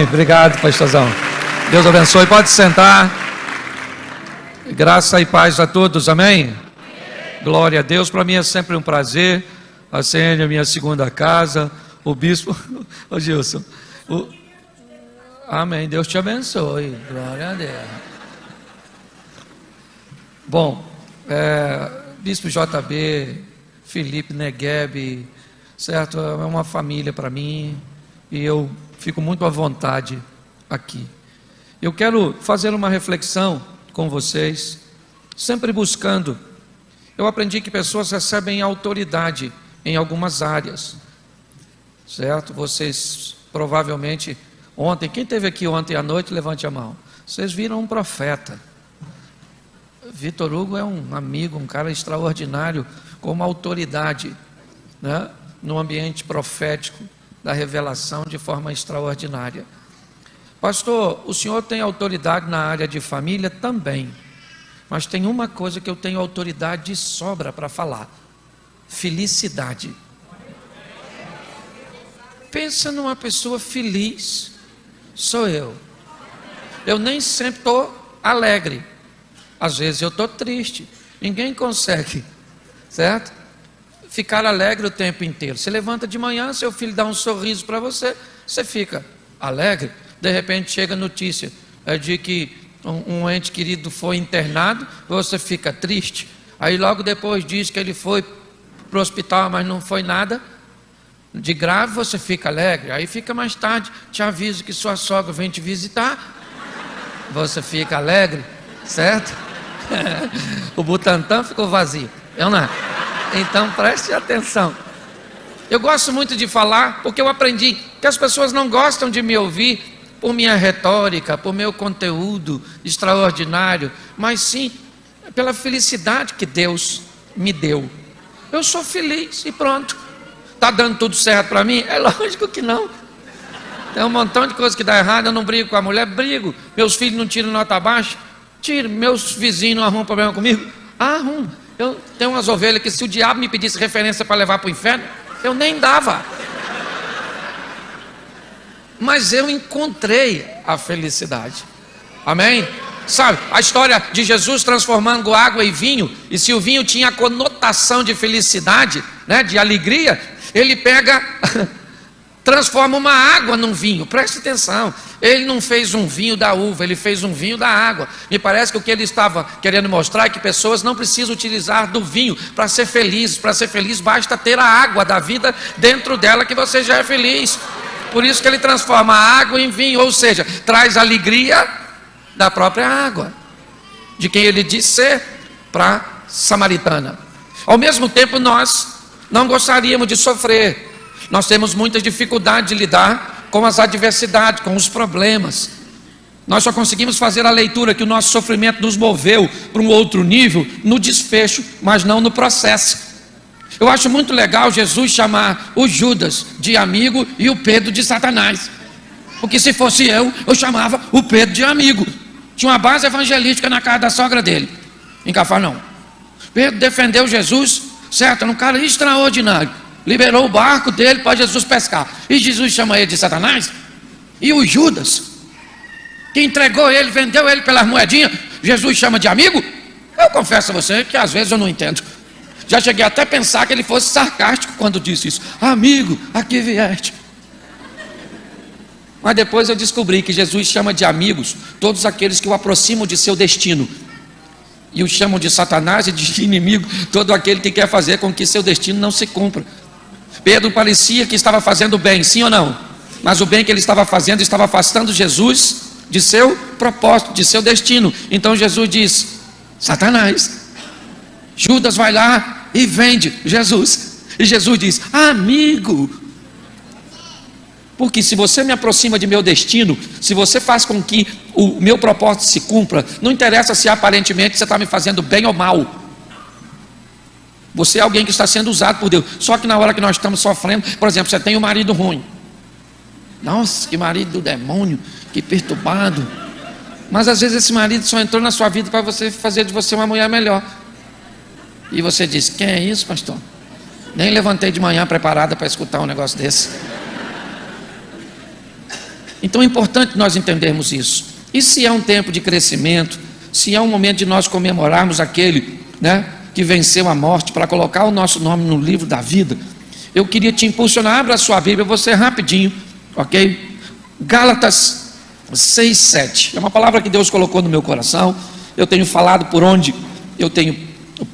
Amém. Obrigado, pastorzão. Deus abençoe. Pode sentar. Graça e paz a todos. Amém. Glória a Deus. Para mim é sempre um prazer. A CN é minha segunda casa. O bispo, ô Gilson. Amém. Deus te abençoe. Glória a Deus. Bom, Bispo JB, Felipe Negueb, certo? É uma família para mim e eu fico muito à vontade aqui. Eu quero fazer uma reflexão com vocês, sempre buscando. Eu aprendi que pessoas recebem autoridade em algumas áreas, certo? Vocês provavelmente ontem, quem esteve aqui ontem à noite, levante a mão. Vocês viram um profeta. Vitor Hugo é um amigo, um cara extraordinário, com uma autoridade, né, no ambiente profético da revelação de forma extraordinária. Pastor, o senhor tem autoridade na área de família? Também. Mas tem uma coisa que eu tenho autoridade de sobra para falar: felicidade. Pensa numa pessoa feliz. Sou eu. Eu nem sempre estou alegre. Às vezes eu estou triste. Ninguém consegue, certo? Ficar alegre o tempo inteiro. Você levanta de manhã, seu filho dá um sorriso para você, você fica alegre. De repente chega a notícia de que um ente querido foi internado, você fica triste. Aí logo depois diz que ele foi para o hospital, mas não foi nada de grave, você fica alegre. Aí fica mais tarde, te aviso que sua sogra vem te visitar, você fica alegre, certo? O Butantã ficou vazio, eu não. Então preste atenção. Eu gosto muito de falar, porque eu aprendi que as pessoas não gostam de me ouvir por minha retórica, por meu conteúdo extraordinário, mas sim pela felicidade que Deus me deu. Eu sou feliz e pronto. Está dando tudo certo para mim? É lógico que não. Tem um montão de coisa que dá errado. Eu não brigo com a mulher, brigo. Meus filhos não tiram nota baixa, tiro. Meus vizinhos não arrumam problema comigo, arrumam. Eu tenho umas ovelhas que, se o diabo me pedisse referência para levar para o inferno, eu nem dava. Mas eu encontrei a felicidade. Amém? Sabe, a história de Jesus transformando água em vinho, e se o vinho tinha a conotação de felicidade, né, de alegria, ele pega, transforma uma água num vinho. Preste atenção, ele não fez um vinho da uva, ele fez um vinho da água. Me parece que o que ele estava querendo mostrar é que pessoas não precisam utilizar do vinho para ser felizes. Para ser feliz basta ter a água da vida dentro dela, que você já é feliz. Por isso que ele transforma a água em vinho, ou seja, traz alegria da própria água, de quem ele disse ser, para a samaritana. Ao mesmo tempo, nós não gostaríamos de sofrer. Nós temos muita dificuldade de lidar com as adversidades, com os problemas. Nós só conseguimos fazer a leitura que o nosso sofrimento nos moveu para um outro nível no desfecho, mas não no processo. Eu acho muito legal Jesus chamar o Judas de amigo e o Pedro de Satanás, porque se fosse eu chamava o Pedro de amigo. Tinha uma base evangelística na casa da sogra dele, em Cafarnaum. Pedro defendeu Jesus, certo? Era um cara extraordinário. Liberou o barco dele para Jesus pescar. E Jesus chama ele de Satanás. E o Judas, que entregou ele, vendeu ele pelas moedinhas, Jesus chama de amigo? Eu confesso a você que às vezes eu não entendo. Já cheguei até a pensar que ele fosse sarcástico quando disse isso. Amigo, aqui vieste. Mas depois eu descobri que Jesus chama de amigos todos aqueles que o aproximam de seu destino, e o chamam de Satanás e de inimigo todo aquele que quer fazer com que seu destino não se cumpra. Pedro parecia que estava fazendo bem, sim ou não? Mas o bem que ele estava fazendo estava afastando Jesus de seu propósito, de seu destino. Então Jesus diz: Satanás. Judas vai lá e vende Jesus. E Jesus diz: amigo. Porque se você me aproxima de meu destino, se você faz com que o meu propósito se cumpra, não interessa se aparentemente você está me fazendo bem ou mal. Você é alguém que está sendo usado por Deus. Só que na hora que nós estamos sofrendo, por exemplo, você tem um marido ruim. Nossa, que marido do demônio, que perturbado. Mas às vezes esse marido só entrou na sua vida para você fazer de você uma mulher melhor. E você diz: quem é isso, pastor? Nem levantei de manhã preparada para escutar um negócio desse. Então é importante nós entendermos isso. E se é um tempo de crescimento, se é um momento de nós comemorarmos aquele, né, que venceu a morte, para colocar o nosso nome no livro da vida, eu queria te impulsionar. Abra a sua Bíblia, você rapidinho, ok? Gálatas 6:7, é uma palavra que Deus colocou no meu coração. Eu tenho falado por onde eu tenho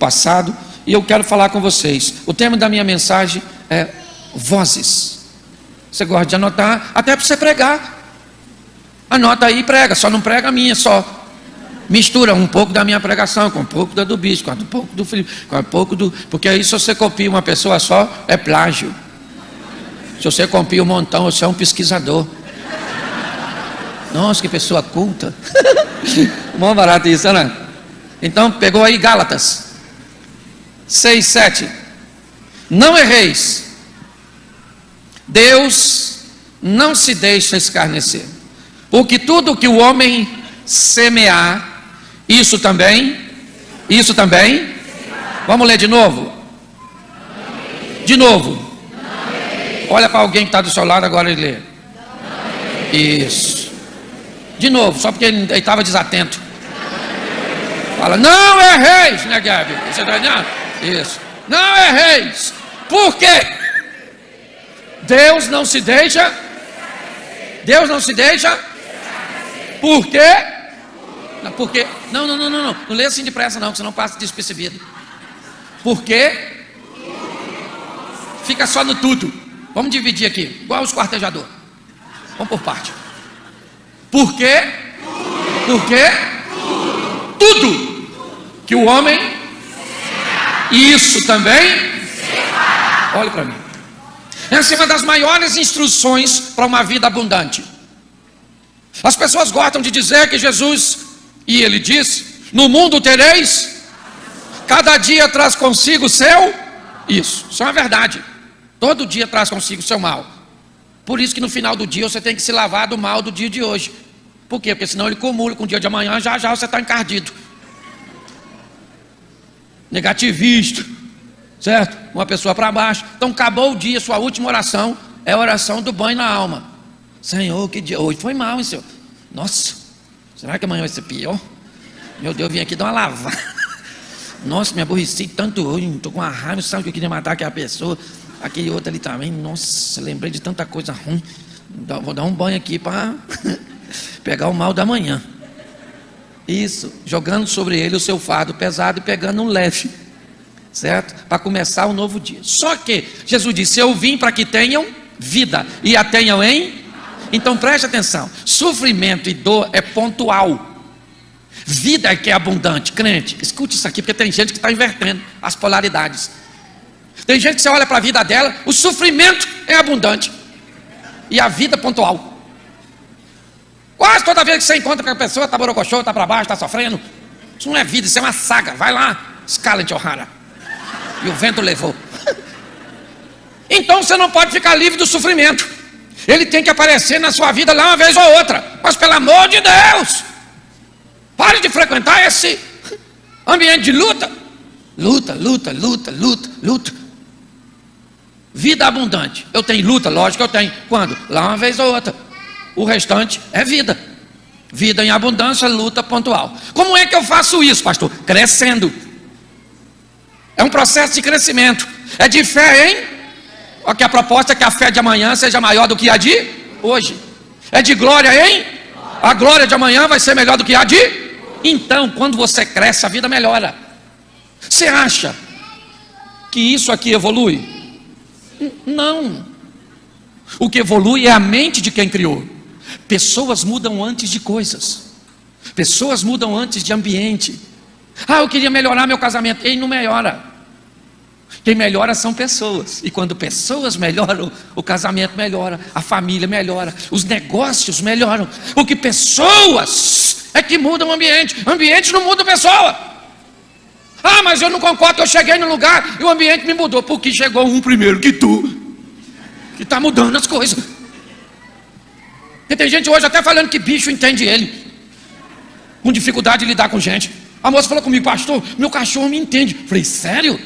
passado, e eu quero falar com vocês. O tema da minha mensagem é vozes. Você gosta de anotar, até para você pregar, anota aí e prega. Só não prega a minha, só mistura um pouco da minha pregação com um pouco da do bicho, com um pouco do Felipe, com um pouco do... Porque aí se você copia uma pessoa só, é plágio. Se você copia um montão, você é um pesquisador. Nossa, que pessoa culta. Mó barato isso, né? Então, pegou aí Gálatas 6:7. Não erreis. Deus não se deixa escarnecer. Porque tudo que o homem semear, isso também. Vamos ler de novo? De novo. Olha para alguém que está do seu lado agora e lê. Isso. De novo, só porque ele estava desatento. Fala, não erreis, né, Gabi? Você está entendendo? Isso. Não erreis. Por quê? Deus não se deixa. Deus não se deixa. Por quê? Porque, não leia assim depressa não, que você não passa despercebido. Porque fica só no tudo. Vamos dividir aqui, igual os quartejadores. Vamos por parte. Por quê? Porque tudo que o homem, isso também, olhe para mim. Essa é uma das maiores instruções para uma vida abundante. As pessoas gostam de dizer que Jesus, e ele diz, no mundo tereis, cada dia traz consigo o seu, isso é uma verdade, todo dia traz consigo o seu mal. Por isso que no final do dia você tem que se lavar do mal do dia de hoje. Por quê? Porque senão ele acumula com o dia de amanhã, já você está encardido, negativista, certo? Uma pessoa para baixo. Então acabou o dia, sua última oração é a oração do banho na alma. Senhor, que dia hoje foi mal, hein, Senhor? Nossa, será que amanhã vai ser pior? Meu Deus, eu vim aqui dar uma lavada. Nossa, me aborreci tanto hoje, estou com uma raiva, sabe que eu queria matar aquela pessoa, aquele outro ali também. Nossa, lembrei de tanta coisa ruim. Vou dar um banho aqui para pegar o mal da manhã. Isso, jogando sobre ele o seu fardo pesado e pegando um leve, certo? Para começar um novo dia. Só que Jesus disse, eu vim para que tenham vida e a tenham em... Então preste atenção, sofrimento e dor é pontual, vida é que é abundante. Crente, escute isso aqui, porque tem gente que está invertendo as polaridades. Tem gente que você olha para a vida dela, o sofrimento é abundante e a vida pontual. Quase toda vez que você encontra com a pessoa, está borocochô, está para baixo, está sofrendo. Isso não é vida, isso é uma saga. Vai lá, Scarlett O'Hara, e o vento levou. Então você não pode ficar livre do sofrimento. Ele tem que aparecer na sua vida lá uma vez ou outra. Mas pelo amor de Deus, pare de frequentar esse ambiente de luta. Luta. Vida abundante. Eu tenho luta, lógico que eu tenho. Quando? Lá uma vez ou outra. O restante é vida. Vida em abundância, luta pontual. Como é que eu faço isso, pastor? Crescendo. É um processo de crescimento. É de fé, hein? Porque a proposta é que a fé de amanhã seja maior do que a de hoje. É de glória, hein? A glória de amanhã vai ser melhor do que a de... Então, quando você cresce, a vida melhora. Você acha que isso aqui evolui? Não. O que evolui é a mente de quem criou. Pessoas mudam antes de coisas. Pessoas mudam antes de ambiente. Eu queria melhorar meu casamento. Ele não melhora. Quem melhora são pessoas. E quando pessoas melhoram, o casamento melhora, a família melhora, os negócios melhoram. Porque pessoas é que mudam o ambiente. O ambiente não muda a pessoa. Mas eu não concordo, eu cheguei no lugar e o ambiente me mudou. Porque chegou um primeiro que tu, que está mudando as coisas. E tem gente hoje até falando que bicho entende ele, com dificuldade de lidar com gente. A moça falou comigo, pastor, meu cachorro me entende. Falei, sério?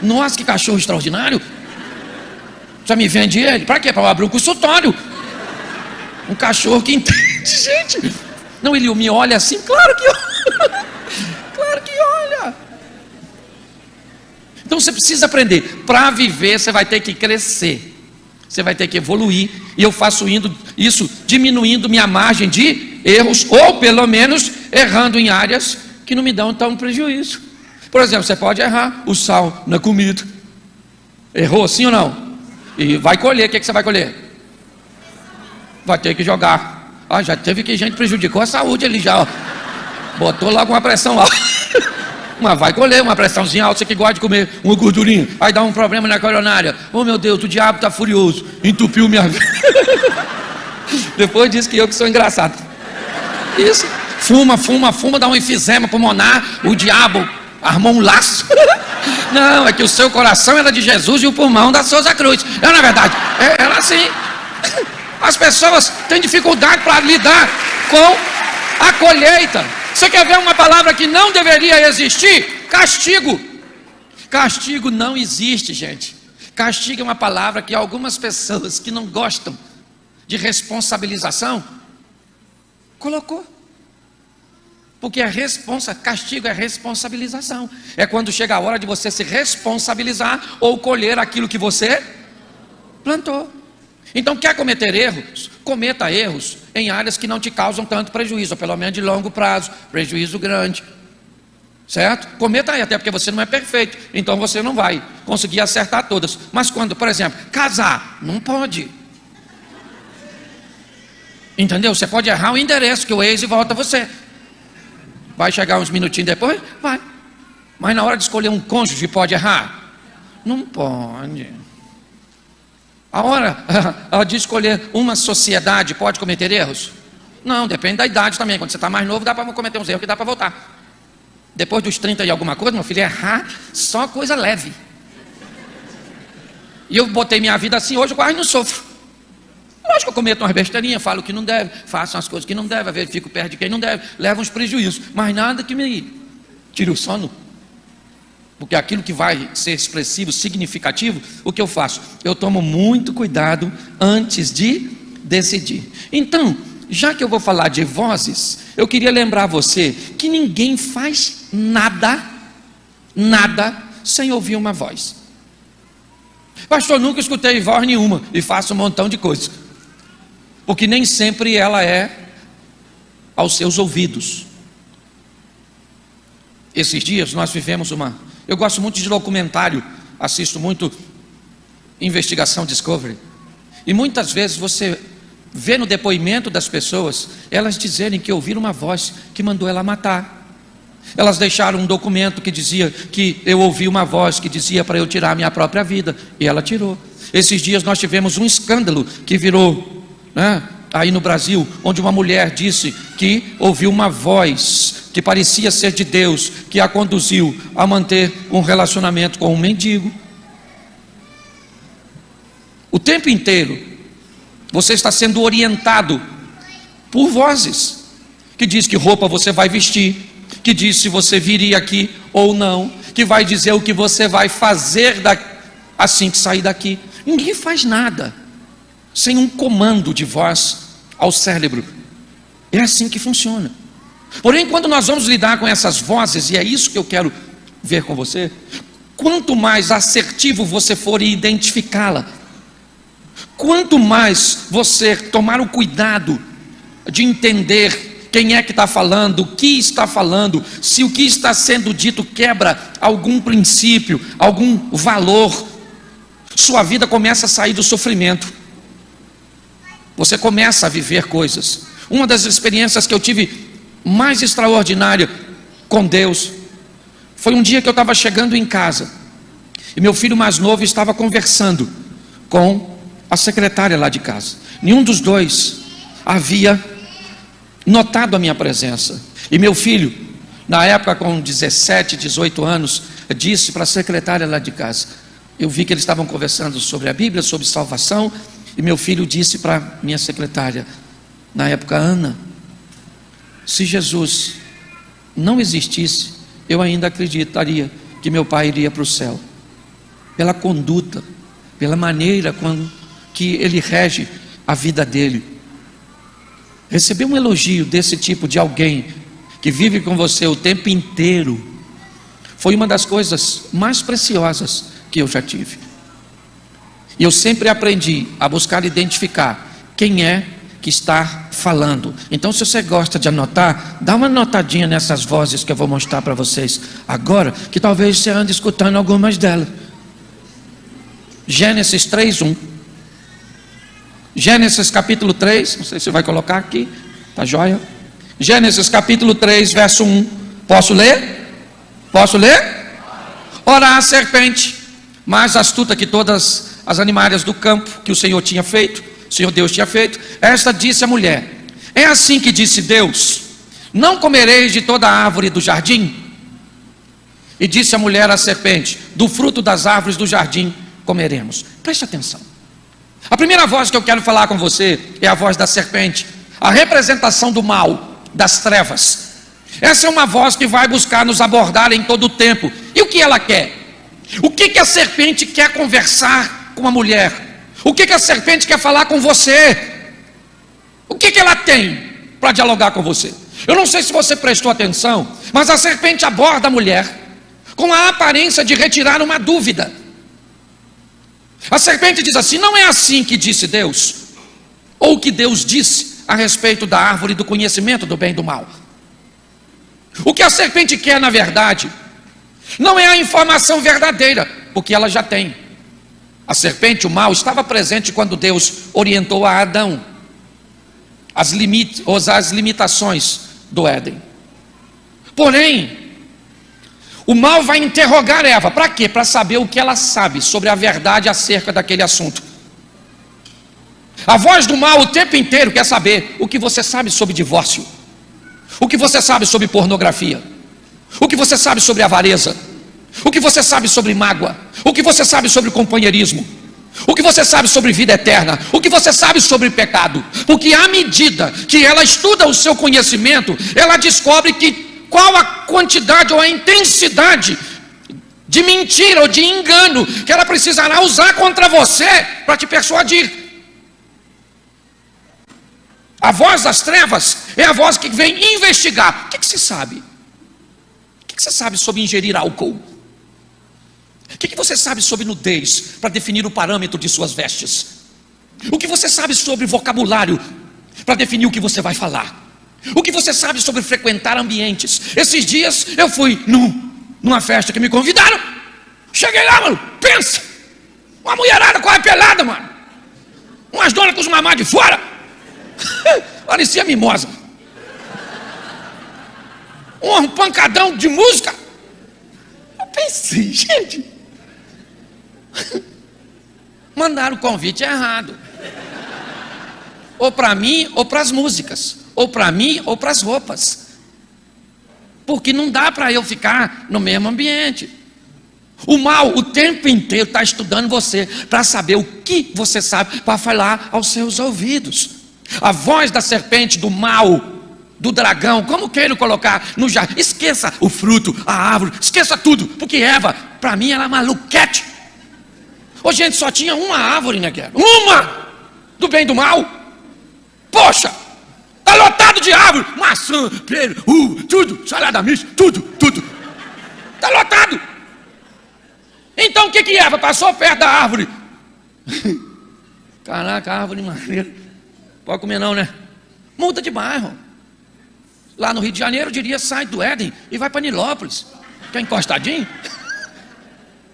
Nossa, que cachorro extraordinário. Já me vende ele? Para quê? Para eu abrir um consultório. Um cachorro que entende, gente. Não, ele me olha assim, claro que olha. Claro que olha. Então você precisa aprender. Para viver, você vai ter que crescer. Você vai ter que evoluir. E eu faço isso diminuindo minha margem de erros, ou pelo menos errando em áreas que não me dão tão prejuízo. Por exemplo, você pode errar o sal na comida. Errou, sim ou não? E vai colher, o que você vai colher? Vai ter que jogar. Já teve que gente prejudicou a saúde ali já, ó. Botou logo uma pressão alta. Mas vai colher uma pressãozinha alta, você que gosta de comer uma gordurinha, aí dá um problema na coronária. Oh meu Deus, o diabo está furioso, entupiu minha vida. Depois diz que eu que sou engraçado. Isso, fuma, dá um enfisema pulmonar, o diabo armou um laço. Não, é que o seu coração era de Jesus e o pulmão da Souza Cruz. Na verdade, era assim. As pessoas têm dificuldade para lidar com a colheita. Você quer ver uma palavra que não deveria existir? Castigo. Castigo não existe, gente. Castigo é uma palavra que algumas pessoas que não gostam de responsabilização colocou. Porque castigo é responsabilização. É quando chega a hora de você se responsabilizar ou colher aquilo que você plantou. Então, quer cometer erros? Cometa erros em áreas que não te causam tanto prejuízo, ou pelo menos de longo prazo, prejuízo grande. Certo? Cometa aí, até porque você não é perfeito, então você não vai conseguir acertar todas. Mas quando, por exemplo, casar, não pode. Entendeu? Você pode errar o endereço, que o ex volta você. Vai chegar uns minutinhos depois? Vai. Mas na hora de escolher um cônjuge, pode errar? Não pode. A hora de escolher uma sociedade, pode cometer erros? Não, depende da idade também. Quando você está mais novo, dá para cometer uns erros que dá para voltar. Depois dos 30 e alguma coisa, meu filho, errar só coisa leve. E eu botei minha vida assim, hoje eu quase não sofro. Lógico que eu cometo umas besteirinhas, falo que não deve, faço umas coisas que não deve, às vezes fico perto de quem não deve, levo uns prejuízos, mas nada que me tire o sono. Porque aquilo que vai ser expressivo, significativo, o que eu faço? Eu tomo muito cuidado antes de decidir. Então, já que eu vou falar de vozes, eu queria lembrar você que ninguém faz nada sem ouvir uma voz. Pastor, nunca escutei voz nenhuma e faço um montão de coisas. Porque nem sempre ela é aos seus ouvidos. Esses dias nós vivemos eu gosto muito de documentário, assisto muito Investigação Discovery. E muitas vezes você vê no depoimento das pessoas, elas dizerem que ouviram uma voz que mandou ela matar. Elas deixaram um documento que dizia que eu ouvi uma voz que dizia para eu tirar a minha própria vida, e ela tirou. Esses dias nós tivemos um escândalo que virou, aí no Brasil, onde uma mulher disse que ouviu uma voz que parecia ser de Deus, que a conduziu a manter um relacionamento com um mendigo. O tempo inteiro você está sendo orientado por vozes que diz que roupa você vai vestir, que diz se você viria aqui ou não, que vai dizer o que você vai fazer assim que sair daqui. Ninguém faz nada sem um comando de voz ao cérebro. É assim que funciona. Porém, quando nós vamos lidar com essas vozes, e é isso que eu quero ver com você, quanto mais assertivo você for em identificá-la, quanto mais você tomar o cuidado de entender quem é que está falando, o que está falando, se o que está sendo dito quebra algum princípio, algum valor, sua vida começa a sair do sofrimento. Você começa a viver coisas. Uma das experiências que eu tive mais extraordinária com Deus foi um dia que eu estava chegando em casa e meu filho mais novo estava conversando com a secretária lá de casa. Nenhum dos dois havia notado a minha presença. E meu filho, na época com 17, 18 anos, disse para a secretária lá de casa, eu vi que eles estavam conversando sobre a Bíblia, sobre salvação, e meu filho disse para minha secretária, na época, Ana, se Jesus não existisse, eu ainda acreditaria que meu pai iria para o céu. Pela conduta, pela maneira que ele rege a vida dele. Receber um elogio desse tipo de alguém que vive com você o tempo inteiro foi uma das coisas mais preciosas que eu já tive. E eu sempre aprendi a buscar identificar quem é que está falando. Então, se você gosta de anotar, dá uma anotadinha nessas vozes que eu vou mostrar para vocês agora, que talvez você ande escutando algumas delas. Gênesis 3:1. Gênesis capítulo 3, não sei se você vai colocar aqui, tá joia? Gênesis capítulo 3, verso 1. Posso ler? Posso ler? Ora, a serpente, mais astuta que todas as animárias do campo que o Senhor tinha feito, o Senhor Deus tinha feito, esta disse à mulher: é assim que disse Deus: não comereis de toda a árvore do jardim? E disse a mulher à serpente: do fruto das árvores do jardim comeremos. Preste atenção. A primeira voz que eu quero falar com você é a voz da serpente, a representação do mal, das trevas. Essa é uma voz que vai buscar nos abordar em todo o tempo. E o que ela quer? O que a serpente quer conversar com a mulher? O que a serpente quer falar com você? O que ela tem para dialogar com você? Eu não sei se você prestou atenção, mas a serpente aborda a mulher com a aparência de retirar uma dúvida. A serpente diz assim: não é assim que disse Deus, ou o que Deus disse a respeito da árvore do conhecimento do bem e do mal. O que a serpente quer, na verdade, não é a informação verdadeira, porque ela já tem. A serpente, o mal, estava presente quando Deus orientou a Adão as limitações do Éden. Porém, o mal vai interrogar Eva. Para quê? Para saber o que ela sabe sobre a verdade acerca daquele assunto. A voz do mal o tempo inteiro quer saber o que você sabe sobre divórcio, o que você sabe sobre pornografia, o que você sabe sobre avareza, o que você sabe sobre mágoa, o que você sabe sobre companheirismo, o que você sabe sobre vida eterna, o que você sabe sobre pecado. Porque à medida que ela estuda o seu conhecimento, ela descobre qual a quantidade ou a intensidade de mentira ou de engano que ela precisará usar contra você para te persuadir. A voz das trevas é a voz que vem investigar. O que se sabe? O que você sabe sobre ingerir álcool? O que você sabe sobre nudez para definir o parâmetro de suas vestes? O que você sabe sobre vocabulário para definir o que você vai falar? O que você sabe sobre frequentar ambientes? Esses dias eu fui numa festa que me convidaram. Cheguei lá, mano, pensa, uma mulherada quase pelada, mano, umas donas com os mamás de fora. Parecia mimosa. Um pancadão de música. Eu pensei, gente, mandaram o convite errado. Ou para mim, ou para as músicas. Ou para mim, ou para as roupas. Porque não dá para eu ficar no mesmo ambiente. O mal o tempo inteiro está estudando você para saber o que você sabe para falar aos seus ouvidos. A voz da serpente, do mal, do dragão, como queiram colocar no jardim. Esqueça o fruto, a árvore, esqueça tudo. Porque Eva, para mim, ela é maluquete. Ô gente, só tinha uma árvore, né, guerra? Uma! Do bem e do mal. Poxa! Está lotado de árvore. Maçã, pera, tudo, salada mista, tudo. Está lotado. Então o que Eva passou perto da árvore? Caraca, árvore maneira. Pode comer não, né? Muda de bairro. Lá no Rio de Janeiro, eu diria, sai do Éden e vai para Nilópolis. Quer encostadinho?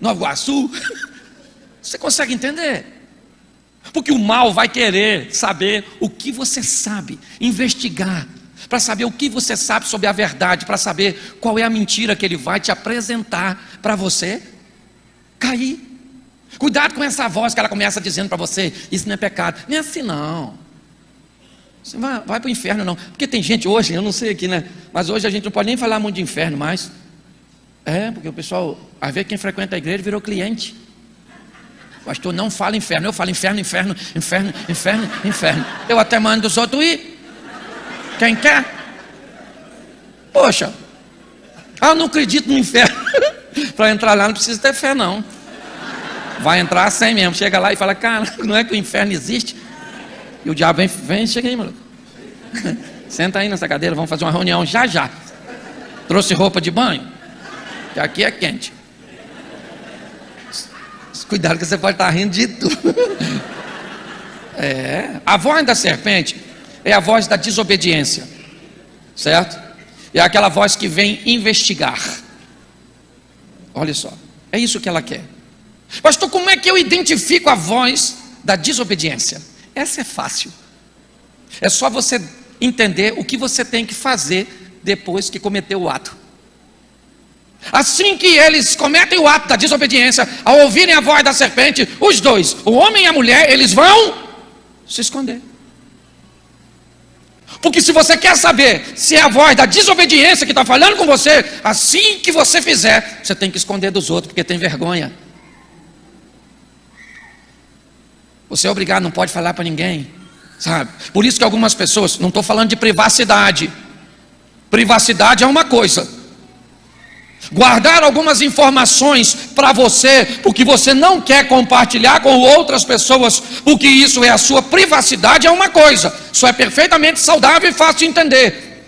Nova Iguaçu. Você consegue entender? Porque o mal vai querer saber o que você sabe, investigar, para saber o que você sabe sobre a verdade, para saber qual é a mentira que ele vai te apresentar para você cair. Cuidado com essa voz que ela começa dizendo para você: isso não é pecado. Nem assim não. Você vai para o inferno não. Porque tem gente hoje, eu não sei aqui, né? Mas hoje a gente não pode nem falar muito de inferno mais. Porque o pessoal, às vezes quem frequenta a igreja virou cliente. Pastor, não fala inferno. Eu falo inferno. Eu até mando os outros ir. Quem quer? Poxa, eu não acredito no inferno. Para entrar lá não precisa ter fé não. Vai entrar sem mesmo. Chega lá e fala: cara, não é que o inferno existe? E o diabo vem, chega aí, maluco. Senta aí nessa cadeira, vamos fazer uma reunião já já. Trouxe roupa de banho? Que aqui é quente. Cuidado que você pode estar rindo de tudo. A voz da serpente é a voz da desobediência, certo? É aquela voz que vem investigar. Olha só, é isso que ela quer. Pastor, como é que eu identifico a voz da desobediência? Essa é fácil. É só você entender o que você tem que fazer depois que cometeu o ato. Assim que eles cometem o ato da desobediência, ao ouvirem a voz da serpente, os dois, o homem e a mulher, eles vão se esconder. Porque se você quer saber se é a voz da desobediência que está falando com você, assim que você fizer, você tem que esconder dos outros, porque tem vergonha. Você é obrigado, não pode falar para ninguém, sabe? Por isso que algumas pessoas, não estou falando de privacidade. Privacidade é uma coisa. Guardar algumas informações para você, porque você não quer compartilhar com outras pessoas, porque isso é a sua privacidade, é uma coisa. Isso é perfeitamente saudável e fácil de entender.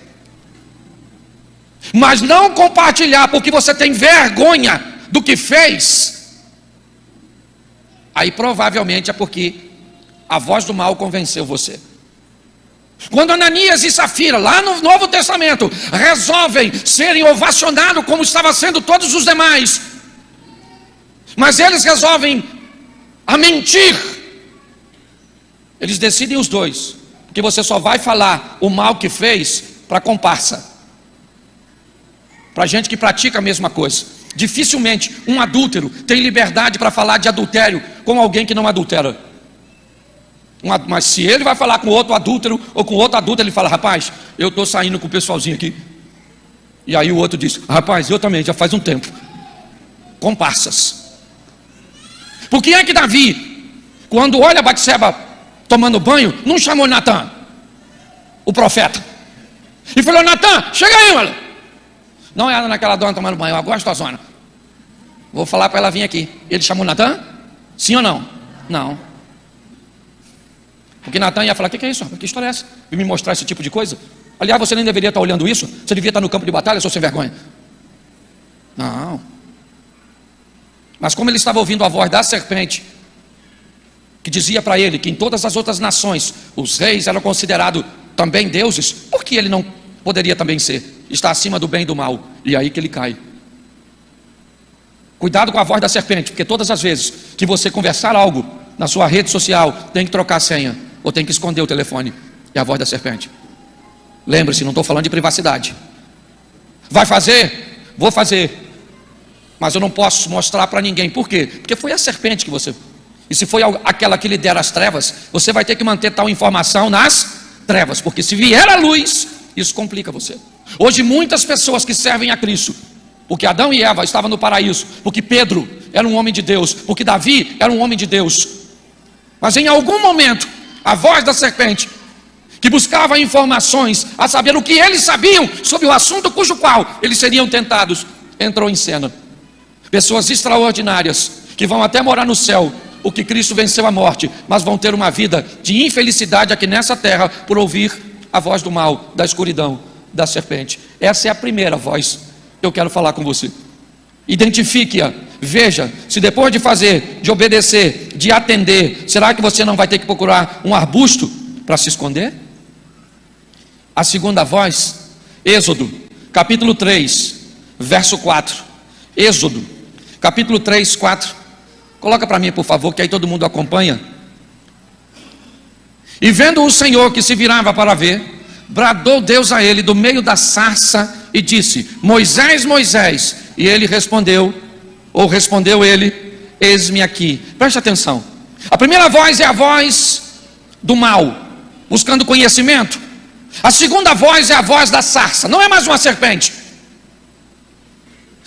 Mas não compartilhar porque você tem vergonha do que fez, aí provavelmente é porque a voz do mal convenceu você. Quando Ananias e Safira, lá no Novo Testamento, resolvem serem ovacionados como estava sendo todos os demais, mas eles resolvem a mentir, eles decidem os dois, porque você só vai falar o mal que fez para comparsa, para gente que pratica a mesma coisa. Dificilmente um adúltero tem liberdade para falar de adultério com alguém que não adultera. Mas se ele vai falar com outro adúltero, ou com outro adúltero, ele fala: rapaz, eu estou saindo com o pessoalzinho aqui. E aí o outro diz: rapaz, eu também, já faz um tempo. Comparsas. Por que é que Davi, quando olha Batseba tomando banho, não chamou Natan, o profeta, e falou: Natan, chega aí, mano. Não é ela naquela dona tomando banho, eu gosto da zona. Vou falar para ela vir aqui. Ele chamou Natan? Sim ou não? Não. Porque Natan ia falar: que é isso? Que história é essa? E me mostrar esse tipo de coisa? Aliás, você nem deveria estar olhando isso. Você devia estar no campo de batalha, seu sem vergonha. Não. Mas como ele estava ouvindo a voz da serpente, que dizia para ele que em todas as outras nações os reis eram considerados também deuses, por que ele não poderia também ser? Está acima do bem e do mal. E é aí que ele cai. Cuidado com a voz da serpente, porque todas as vezes que você conversar algo na sua rede social, tem que trocar a senha, ou tem que esconder o telefone. É a voz da serpente. Lembre-se, não estou falando de privacidade. Vai fazer? Vou fazer. Mas eu não posso mostrar para ninguém. Por quê? Porque foi a serpente que você... E se foi aquela que lidera as trevas, você vai ter que manter tal informação nas trevas. Porque se vier a luz, isso complica você. Hoje muitas pessoas que servem a Cristo, porque Adão e Eva estavam no paraíso, porque Pedro era um homem de Deus, porque Davi era um homem de Deus, mas em algum momento a voz da serpente, que buscava informações a saber o que eles sabiam sobre o assunto cujo qual eles seriam tentados, entrou em cena. Pessoas extraordinárias que vão até morar no céu, porque Cristo venceu a morte, mas vão ter uma vida de infelicidade aqui nessa terra por ouvir a voz do mal, da escuridão, da serpente. Essa é a primeira voz que eu quero falar com você. Identifique-a, veja se depois de fazer, de obedecer, de atender, será que você não vai ter que procurar um arbusto para se esconder? A segunda voz, Êxodo, capítulo 3, verso 4. Êxodo, capítulo 3, 4. Coloca para mim, por favor, que aí todo mundo acompanha. E vendo o Senhor que se virava para ver, bradou Deus a ele do meio da sarça e disse: Moisés, Moisés. E ele respondeu, ou respondeu ele: eis-me aqui. Preste atenção. A primeira voz é a voz do mal, buscando conhecimento. A segunda voz é a voz da sarça. Não é mais uma serpente.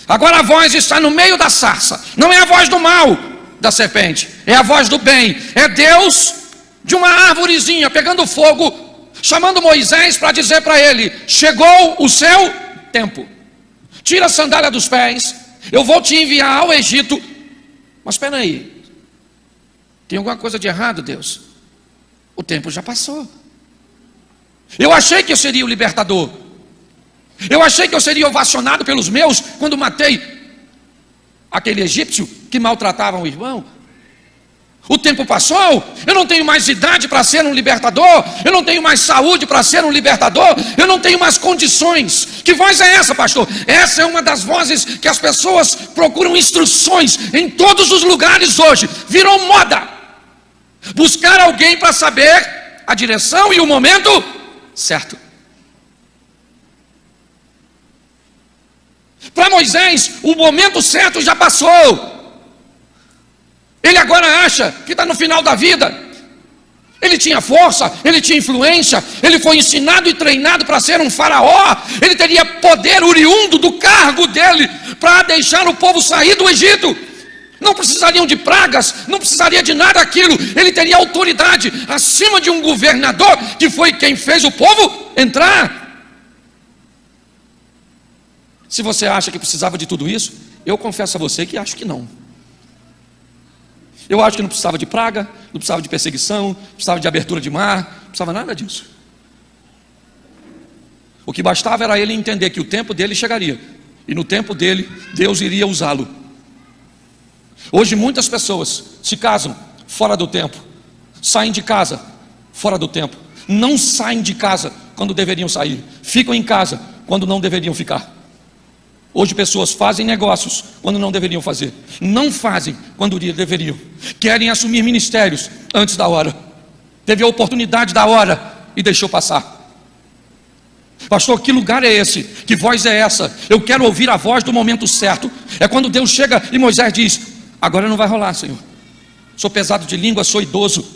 Agora a voz está no meio da sarça. Não é a voz do mal da serpente, é a voz do bem. É Deus de uma árvorezinha pegando fogo, chamando Moisés para dizer para ele: chegou o seu tempo. Tira a sandália dos pés, eu vou te enviar ao Egito. Mas espera aí, tem alguma coisa de errado, Deus? O tempo já passou. Eu achei que eu seria o libertador. Eu achei que eu seria ovacionado pelos meus quando matei aquele egípcio que maltratava um irmão. O tempo passou, eu não tenho mais idade para ser um libertador, eu não tenho mais saúde para ser um libertador, eu não tenho mais condições. Que voz é essa, pastor? Essa é uma das vozes que as pessoas procuram instruções em todos os lugares hoje. Virou moda buscar alguém para saber a direção e o momento certo. Para Moisés, o momento certo já passou. Ele agora acha que está no final da vida. Ele tinha força, ele tinha influência, ele foi ensinado e treinado para ser um faraó. Ele teria poder oriundo do cargo dele para deixar o povo sair do Egito. Não precisariam de pragas, não precisaria de nada daquilo. Ele teria autoridade acima de um governador que foi quem fez o povo entrar. Se você acha que precisava de tudo isso, eu confesso a você que acho que não. Eu acho que não precisava de praga, não precisava de perseguição, não precisava de abertura de mar, não precisava nada disso. O que bastava era ele entender que o tempo dele chegaria, e no tempo dele, Deus iria usá-lo. Hoje muitas pessoas se casam fora do tempo, saem de casa fora do tempo, não saem de casa quando deveriam sair, ficam em casa quando não deveriam ficar. Hoje pessoas fazem negócios quando não deveriam fazer, não fazem quando deveriam, querem assumir ministérios antes da hora, teve a oportunidade da hora e deixou passar. Pastor, que lugar é esse? Que voz é essa? Eu quero ouvir a voz do momento certo. É quando Deus chega e Moisés diz: agora não vai rolar, Senhor, sou pesado de língua, sou idoso,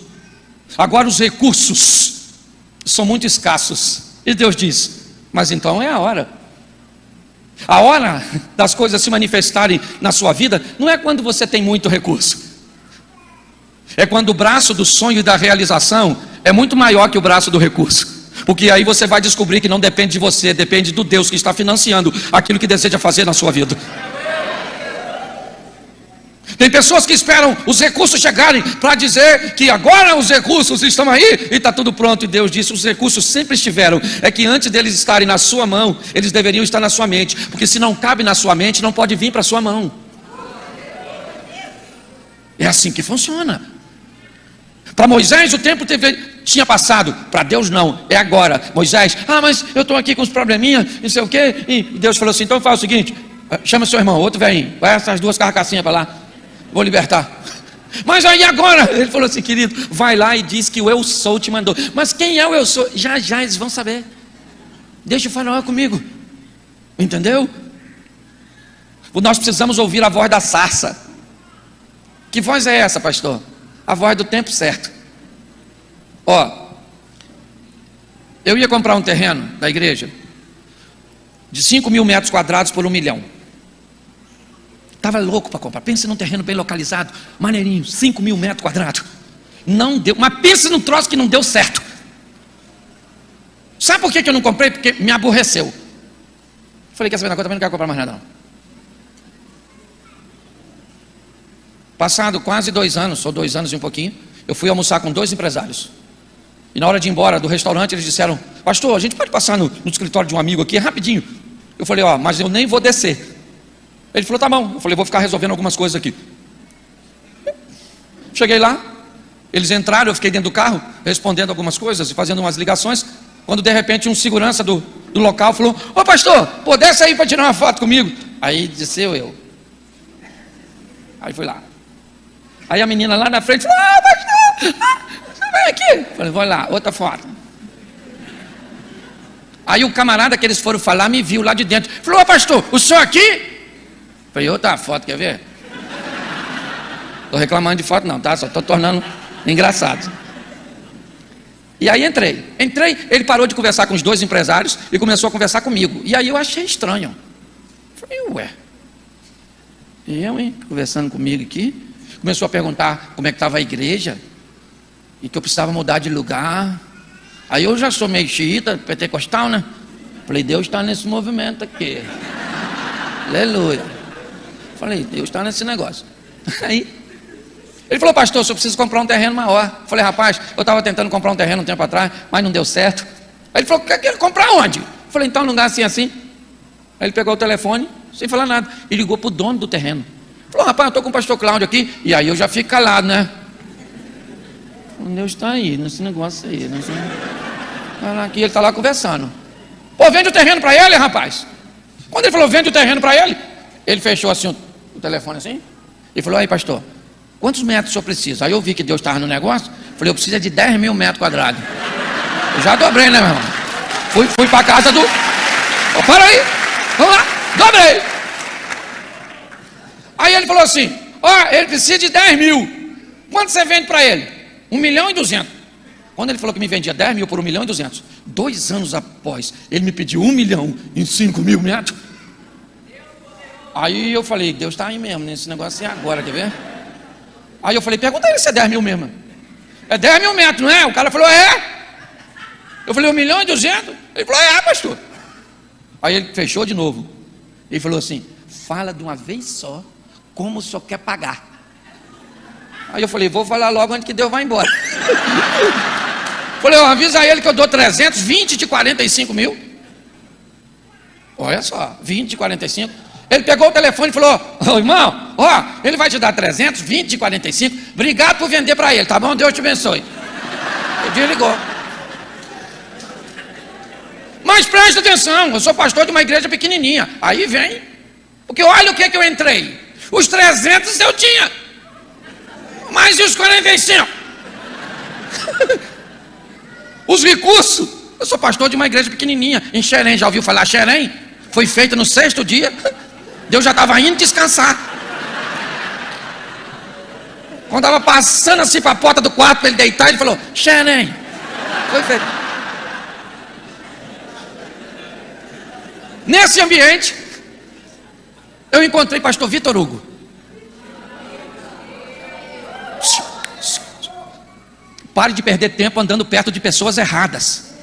agora os recursos são muito escassos. E Deus diz: mas então é a hora. A hora das coisas se manifestarem na sua vida não é quando você tem muito recurso, é quando o braço do sonho e da realização é muito maior que o braço do recurso, porque aí você vai descobrir que não depende de você, depende do Deus que está financiando aquilo que deseja fazer na sua vida. Tem pessoas que esperam os recursos chegarem para dizer que agora os recursos estão aí e está tudo pronto. E Deus disse: os recursos sempre estiveram. É que antes deles estarem na sua mão, eles deveriam estar na sua mente. Porque se não cabe na sua mente, não pode vir para a sua mão. É assim que funciona. Para Moisés o tempo tinha passado, para Deus não, é agora. Moisés: mas eu estou aqui com os probleminhas, não sei o quê. E Deus falou assim: então faz o seguinte, chama seu irmão, outro velhinho, vai essas duas carcassinhas para lá, vou libertar. Mas aí agora, ele falou assim: querido, vai lá e diz que o eu sou te mandou. Mas quem é o eu sou? Já já eles vão saber. Deixa o faraó comigo. Entendeu? Nós precisamos ouvir a voz da sarça. Que voz é essa, pastor? A voz do tempo certo. Eu ia comprar um terreno da igreja de 5.000 metros quadrados por 1 milhão. Estava louco para comprar. Pensa num terreno bem localizado, maneirinho, 5.000 metros quadrados. Não deu, mas pensa num troço que não deu certo. Sabe por que eu não comprei? Porque me aborreceu. Falei: quer saber da coisa? Também não quero comprar mais nada não. Passado quase 2 anos, ou 2 anos e um pouquinho, eu fui almoçar com 2 empresários. E na hora de ir embora do restaurante, eles disseram: pastor, a gente pode passar no escritório de um amigo aqui, rapidinho. Eu falei: mas eu nem vou descer. Ele falou: tá bom. Eu falei: vou ficar resolvendo algumas coisas aqui. Cheguei lá, eles entraram, eu fiquei dentro do carro, respondendo algumas coisas e fazendo umas ligações, quando de repente um segurança do local falou: pastor, desce aí para tirar uma foto comigo. Aí desceu eu. Aí fui lá. Aí a menina lá na frente falou: pastor, vem aqui. Eu falei: vai lá, outra foto. Aí o camarada que eles foram falar me viu lá de dentro, falou: pastor, o senhor aqui? Falei: outra foto, quer ver? Estou reclamando de foto não, tá? Só estou tornando engraçado. E aí entrei, ele parou de conversar com os 2 empresários e começou a conversar comigo. E aí eu achei estranho. Falei: ué, conversando comigo aqui. Começou a perguntar como é que estava a igreja e que eu precisava mudar de lugar. Aí eu já sou meio xiita, pentecostal, né? Falei: Deus está nesse movimento aqui. Aleluia. Falei: Deus está nesse negócio. Aí ele falou: pastor, eu preciso comprar um terreno maior. Falei: rapaz, eu estava tentando comprar um terreno um tempo atrás, mas não deu certo. Aí ele falou, quer comprar onde? Eu falei, então, num lugar assim, assim. Aí ele pegou o telefone, sem falar nada, e ligou para o dono do terreno. Falou, rapaz, eu estou com o pastor Cláudio aqui. E aí eu já fico calado, né? Deus está aí, nesse negócio aí. Aqui, ele está lá conversando. Pô, vende o terreno para ele, rapaz. Quando ele falou, vende o terreno para ele, ele fechou assim o telefone assim, e falou, aí pastor, quantos metros o senhor precisa? Aí eu vi que Deus estava no negócio, falei, eu preciso de 10 mil metros quadrados. Eu já dobrei, né, meu irmão? Fui para casa do... Oh, para aí, vamos lá, dobrei. Aí ele falou assim, ele precisa de 10 mil. Quanto você vende para ele? 1.200.000. Quando ele falou que me vendia 10 mil por 1.200.000, 2 anos após, ele me pediu 1 milhão em 5 mil metros. Aí eu falei, Deus está aí mesmo, nesse negócio é agora, quer ver? Aí eu falei, pergunta ele se é 10 mil mesmo. É 10 mil metros, não é? O cara falou, é. Eu falei, 1.200.000? Ele falou, é, pastor. Aí ele fechou de novo. Ele falou assim, fala de uma vez só, como o senhor quer pagar. Aí eu falei, vou falar logo antes que Deus vai embora. Falei, avisa ele que eu dou 320 de 45 mil. Olha só, 20 de 45. Ele pegou o telefone e falou, irmão, ele vai te dar 320 de 45. Obrigado por vender para ele, tá bom? Deus te abençoe. Ele desligou. Mas presta atenção, eu sou pastor de uma igreja pequenininha. Aí vem, porque olha o que eu entrei. Os 300 eu tinha, mas e os 45? Os recursos. Eu sou pastor de uma igreja pequenininha em Xerém. Já ouviu falar Xerém? Foi feita no 6º dia. Deus já estava indo descansar. Quando estava passando assim para a porta do quarto para ele deitar, ele falou, Xerém. Foi feito. Nesse ambiente, eu encontrei pastor Vitor Hugo. Pare de perder tempo andando perto de pessoas erradas.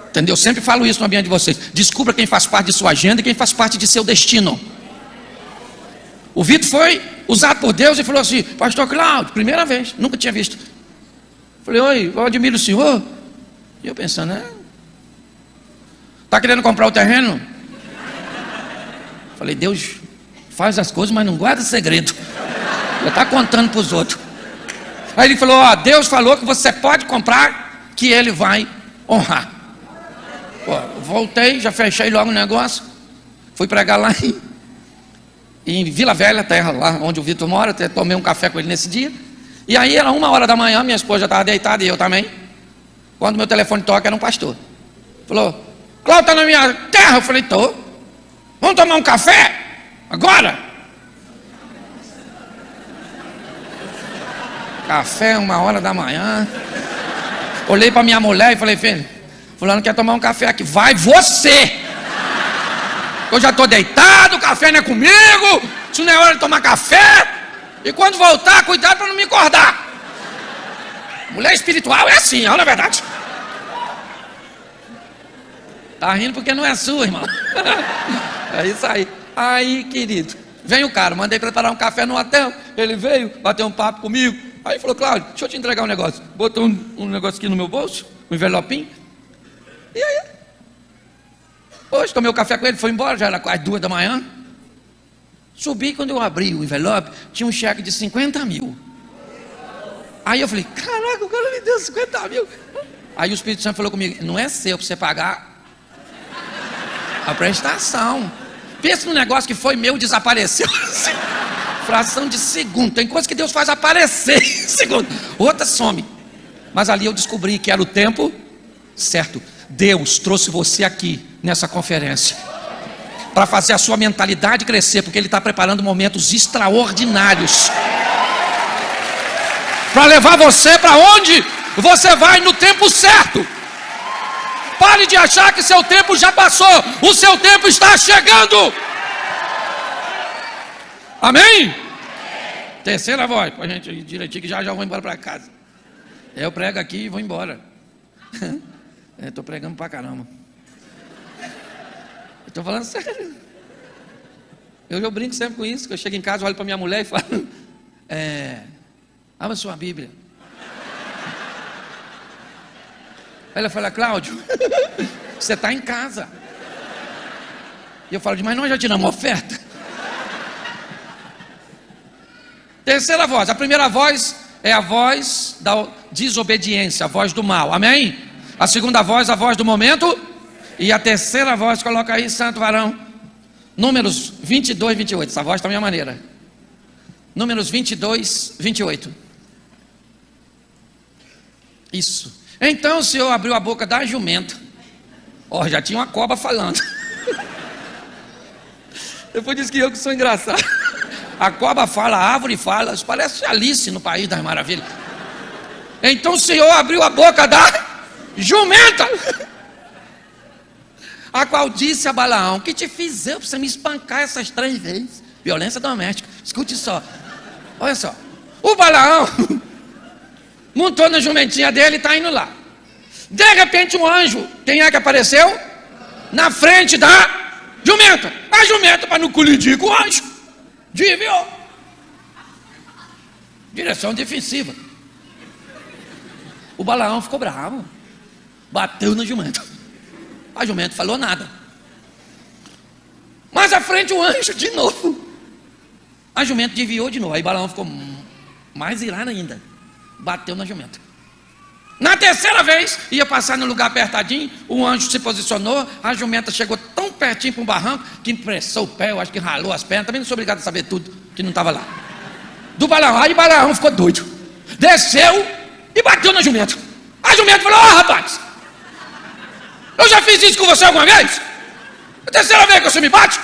Entendeu? Eu sempre falo isso no ambiente de vocês. Descubra quem faz parte de sua agenda e quem faz parte de seu destino. O Vitor foi usado por Deus e falou assim, pastor Cláudio, primeira vez, nunca tinha visto. Falei, oi, eu admiro o senhor. E eu pensando, está querendo comprar o terreno? Falei, Deus faz as coisas, mas não guarda segredo. Já está contando para os outros. Aí ele falou, Deus falou que você pode comprar, que ele vai honrar. Voltei, já fechei logo o negócio. Fui pregar lá em Vila Velha, terra lá onde o Vitor mora. Até tomei um café com ele nesse dia. E aí era 1h da manhã, minha esposa já estava deitada e eu também. Quando meu telefone toca, era um pastor. Falou, Cláudio, está na minha terra? Eu falei, tô. Vamos tomar um café? Agora? Café, 1h da manhã. Olhei para minha mulher e falei, filho, fulano quer tomar um café aqui. Vai você! Eu já estou deitado, o café não é comigo. Isso não é hora de tomar café. E quando voltar, cuidado para não me acordar. Mulher espiritual é assim, olha a verdade. Tá rindo porque não é sua, irmão. É isso aí. Aí, querido, vem o cara, mandei preparar um café no hotel. Ele veio, bateu um papo comigo. Aí falou, Cláudio, deixa eu te entregar um negócio. Botou um negócio aqui no meu bolso, um envelopinho. E aí, hoje tomei o café com ele, foi embora, já era quase 2 da manhã. Subi, quando eu abri o envelope, tinha um cheque de 50 mil. Aí eu falei, caraca, o cara me deu 50 mil. Aí o Espírito Santo falou comigo, não é seu para você pagar a prestação. Pensa num negócio que foi meu e desapareceu. Fração de segundo. Tem coisa que Deus faz aparecer em segundo, outra some. Mas ali eu descobri que era o tempo certo. Deus trouxe você aqui nessa conferência para fazer a sua mentalidade crescer, porque Ele está preparando momentos extraordinários para levar você para onde você vai no tempo certo. Pare de achar que seu tempo já passou. O seu tempo está chegando. Amém? Terceira voz, para a gente ir direitinho, que já vou embora para casa. Eu prego aqui e vou embora. Estou pregando para caramba. Estou falando sério. Eu brinco sempre com isso, que eu chego em casa, olho para minha mulher e falo, abra sua Bíblia. Aí ela fala: Cláudio, você está em casa. E eu falo: mas nós já tiramos oferta. Terceira voz. A primeira voz é a voz da desobediência, a voz do mal. Amém? A segunda voz, a voz do momento. E a terceira voz, coloca aí, santo varão, Números 22, 28. Essa voz está da minha maneira. Números 22, 28. Isso. Então o Senhor abriu a boca da jumenta. Ó, já tinha uma cobra falando. Depois disse que eu que sou engraçado. A cobra fala, a árvore fala. Isso parece Alice no País das Maravilhas. Então o Senhor abriu a boca da jumenta, a qual disse a Balaão: que te fiz eu para você me espancar essas 3 vezes? Violência doméstica. Escute só. Olha só. O Balaão montou na jumentinha dele e está indo lá. De repente um anjo, quem é que apareceu? Na frente da jumenta. A jumenta, para não colidir com o anjo, desviou. Direção defensiva. O Balaão ficou bravo, bateu na jumenta. A jumenta falou nada. Mas à frente o anjo de novo. A jumenta desviou de novo. Aí Balaão ficou mais irado ainda, bateu na jumenta. Na terceira vez, ia passar no lugar apertadinho, o anjo se posicionou, a jumenta chegou tão pertinho para um barranco, que impressou o pé, eu acho que ralou as pernas. Também não sou obrigado a saber tudo, que não estava lá. Do Balaão, aí Balaão ficou doido, desceu e bateu na jumenta. A jumenta falou: ó, rapaz, eu já fiz isso com você alguma vez? É a terceira vez que você me bate?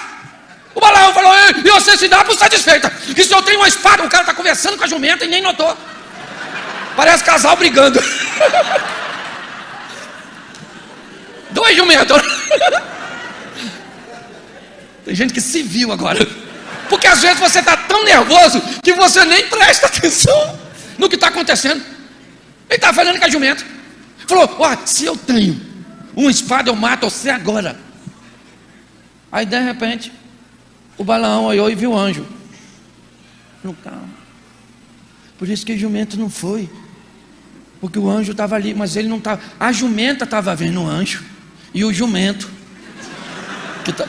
O Balaão falou: e você se dá por satisfeita, que se eu tenho uma espada, o cara está conversando com a jumenta e nem notou. Parece casal brigando. 2 jumentos. Tem gente que se viu agora. Porque às vezes você está tão nervoso que você nem presta atenção no que está acontecendo. Ele está falando com a jumenta. Falou: ó, se eu tenho uma espada, eu mato você agora. Aí de repente o Balaão olhou e viu o anjo. Falou: calma. Por isso que o jumento não foi. Porque o anjo estava ali, mas ele não estava. A jumenta estava vendo o anjo. E o jumento,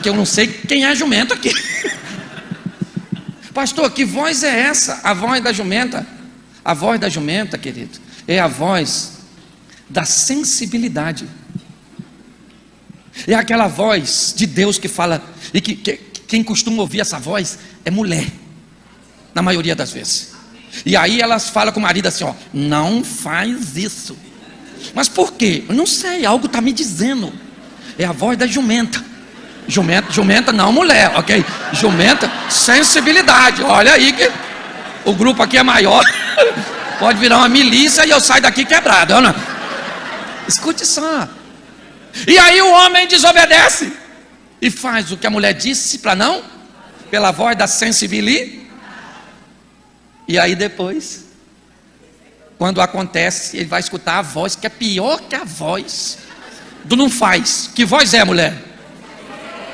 que eu não sei quem é jumento aqui. Pastor, que voz é essa? A voz da jumenta. A voz da jumenta, querido, é a voz da sensibilidade. É aquela voz de Deus que fala. E que quem costuma ouvir essa voz é mulher, na maioria das vezes. E aí elas falam com o marido assim: ó, não faz isso. Mas por quê? Eu não sei, algo está me dizendo. É a voz da jumenta. Jumenta não mulher, ok? Jumenta, sensibilidade. Olha aí que o grupo aqui é maior. Pode virar uma milícia e eu saio daqui quebrado, não? Escute só. E aí o homem desobedece e faz o que a mulher disse para não, pela voz da sensibilidade. E aí depois, quando acontece, ele vai escutar a voz que é pior que a voz do não faz. Que voz é, mulher?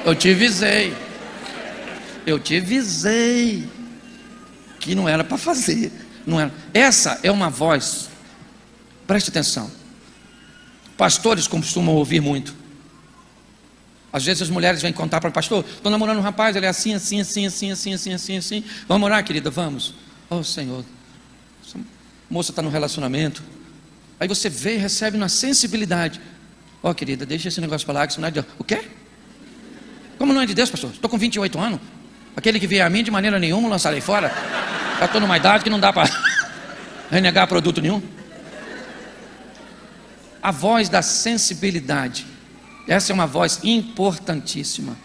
Eu te avisei. Eu te avisei que não era para fazer. Não era. Essa é uma voz. Preste atenção. Pastores costumam ouvir muito. Às vezes as mulheres vêm contar para o pastor: estou namorando um rapaz, ele é assim, assim, assim, assim, assim, assim, assim, assim. Vamos morar, querida? Vamos. Oh, Senhor, essa moça está no relacionamento. Aí você vê e recebe na sensibilidade: ó, querida, deixa esse negócio para lá, que isso não é de Deus. O quê? Como não é de Deus, pastor? Estou com 28 anos. Aquele que vier a mim de maneira nenhuma lançarei fora. Já estou numa idade que não dá para renegar produto nenhum. A voz da sensibilidade. Essa é uma voz importantíssima,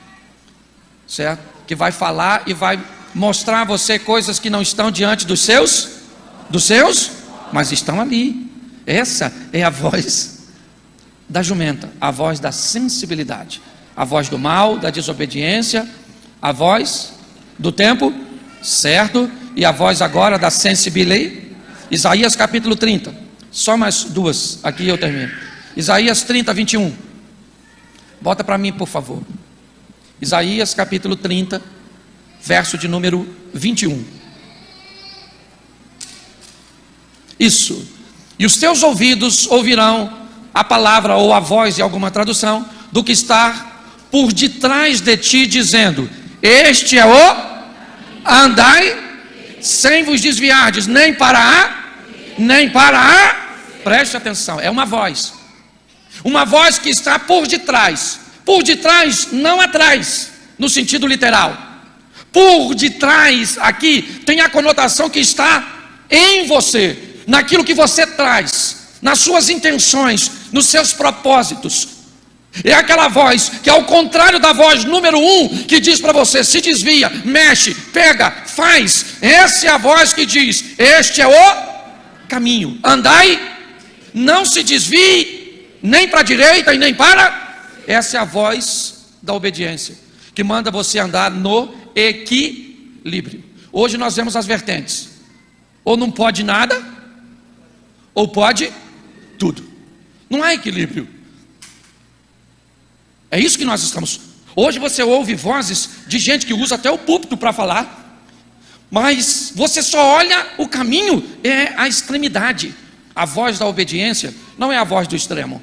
certo? Que vai falar e vai mostrar a você coisas que não estão diante dos seus, mas estão ali. Essa é a voz da jumenta, a voz da sensibilidade, a voz do mal, da desobediência, a voz do tempo certo e a voz agora da sensibilidade. Isaías capítulo 30, só mais 2, aqui eu termino. Isaías 30, 21. Bota para mim, por favor. Isaías capítulo 30, verso de número 21. Isso. E os teus ouvidos ouvirão a palavra ou a voz em alguma tradução, do que está por detrás de ti, dizendo: este é o andai sem vos desviardes, nem para a, preste atenção, é uma voz que está por detrás, não atrás, no sentido literal. Por detrás aqui tem a conotação que está em você, naquilo que você traz, nas suas intenções, nos seus propósitos. É aquela voz que é ao contrário da voz número 1, que diz para você: se desvia, mexe, pega, faz. Essa é a voz que diz: este é o caminho, andai, não se desvie, nem para a direita e nem para. Essa é a voz da obediência, que manda você andar no equilíbrio. Hoje nós vemos as vertentes: ou não pode nada, ou pode tudo. Não há equilíbrio. É isso que nós estamos. Hoje você ouve vozes de gente que usa até o púlpito para falar, mas você só olha o caminho, é a extremidade. A voz da obediência não é a voz do extremo,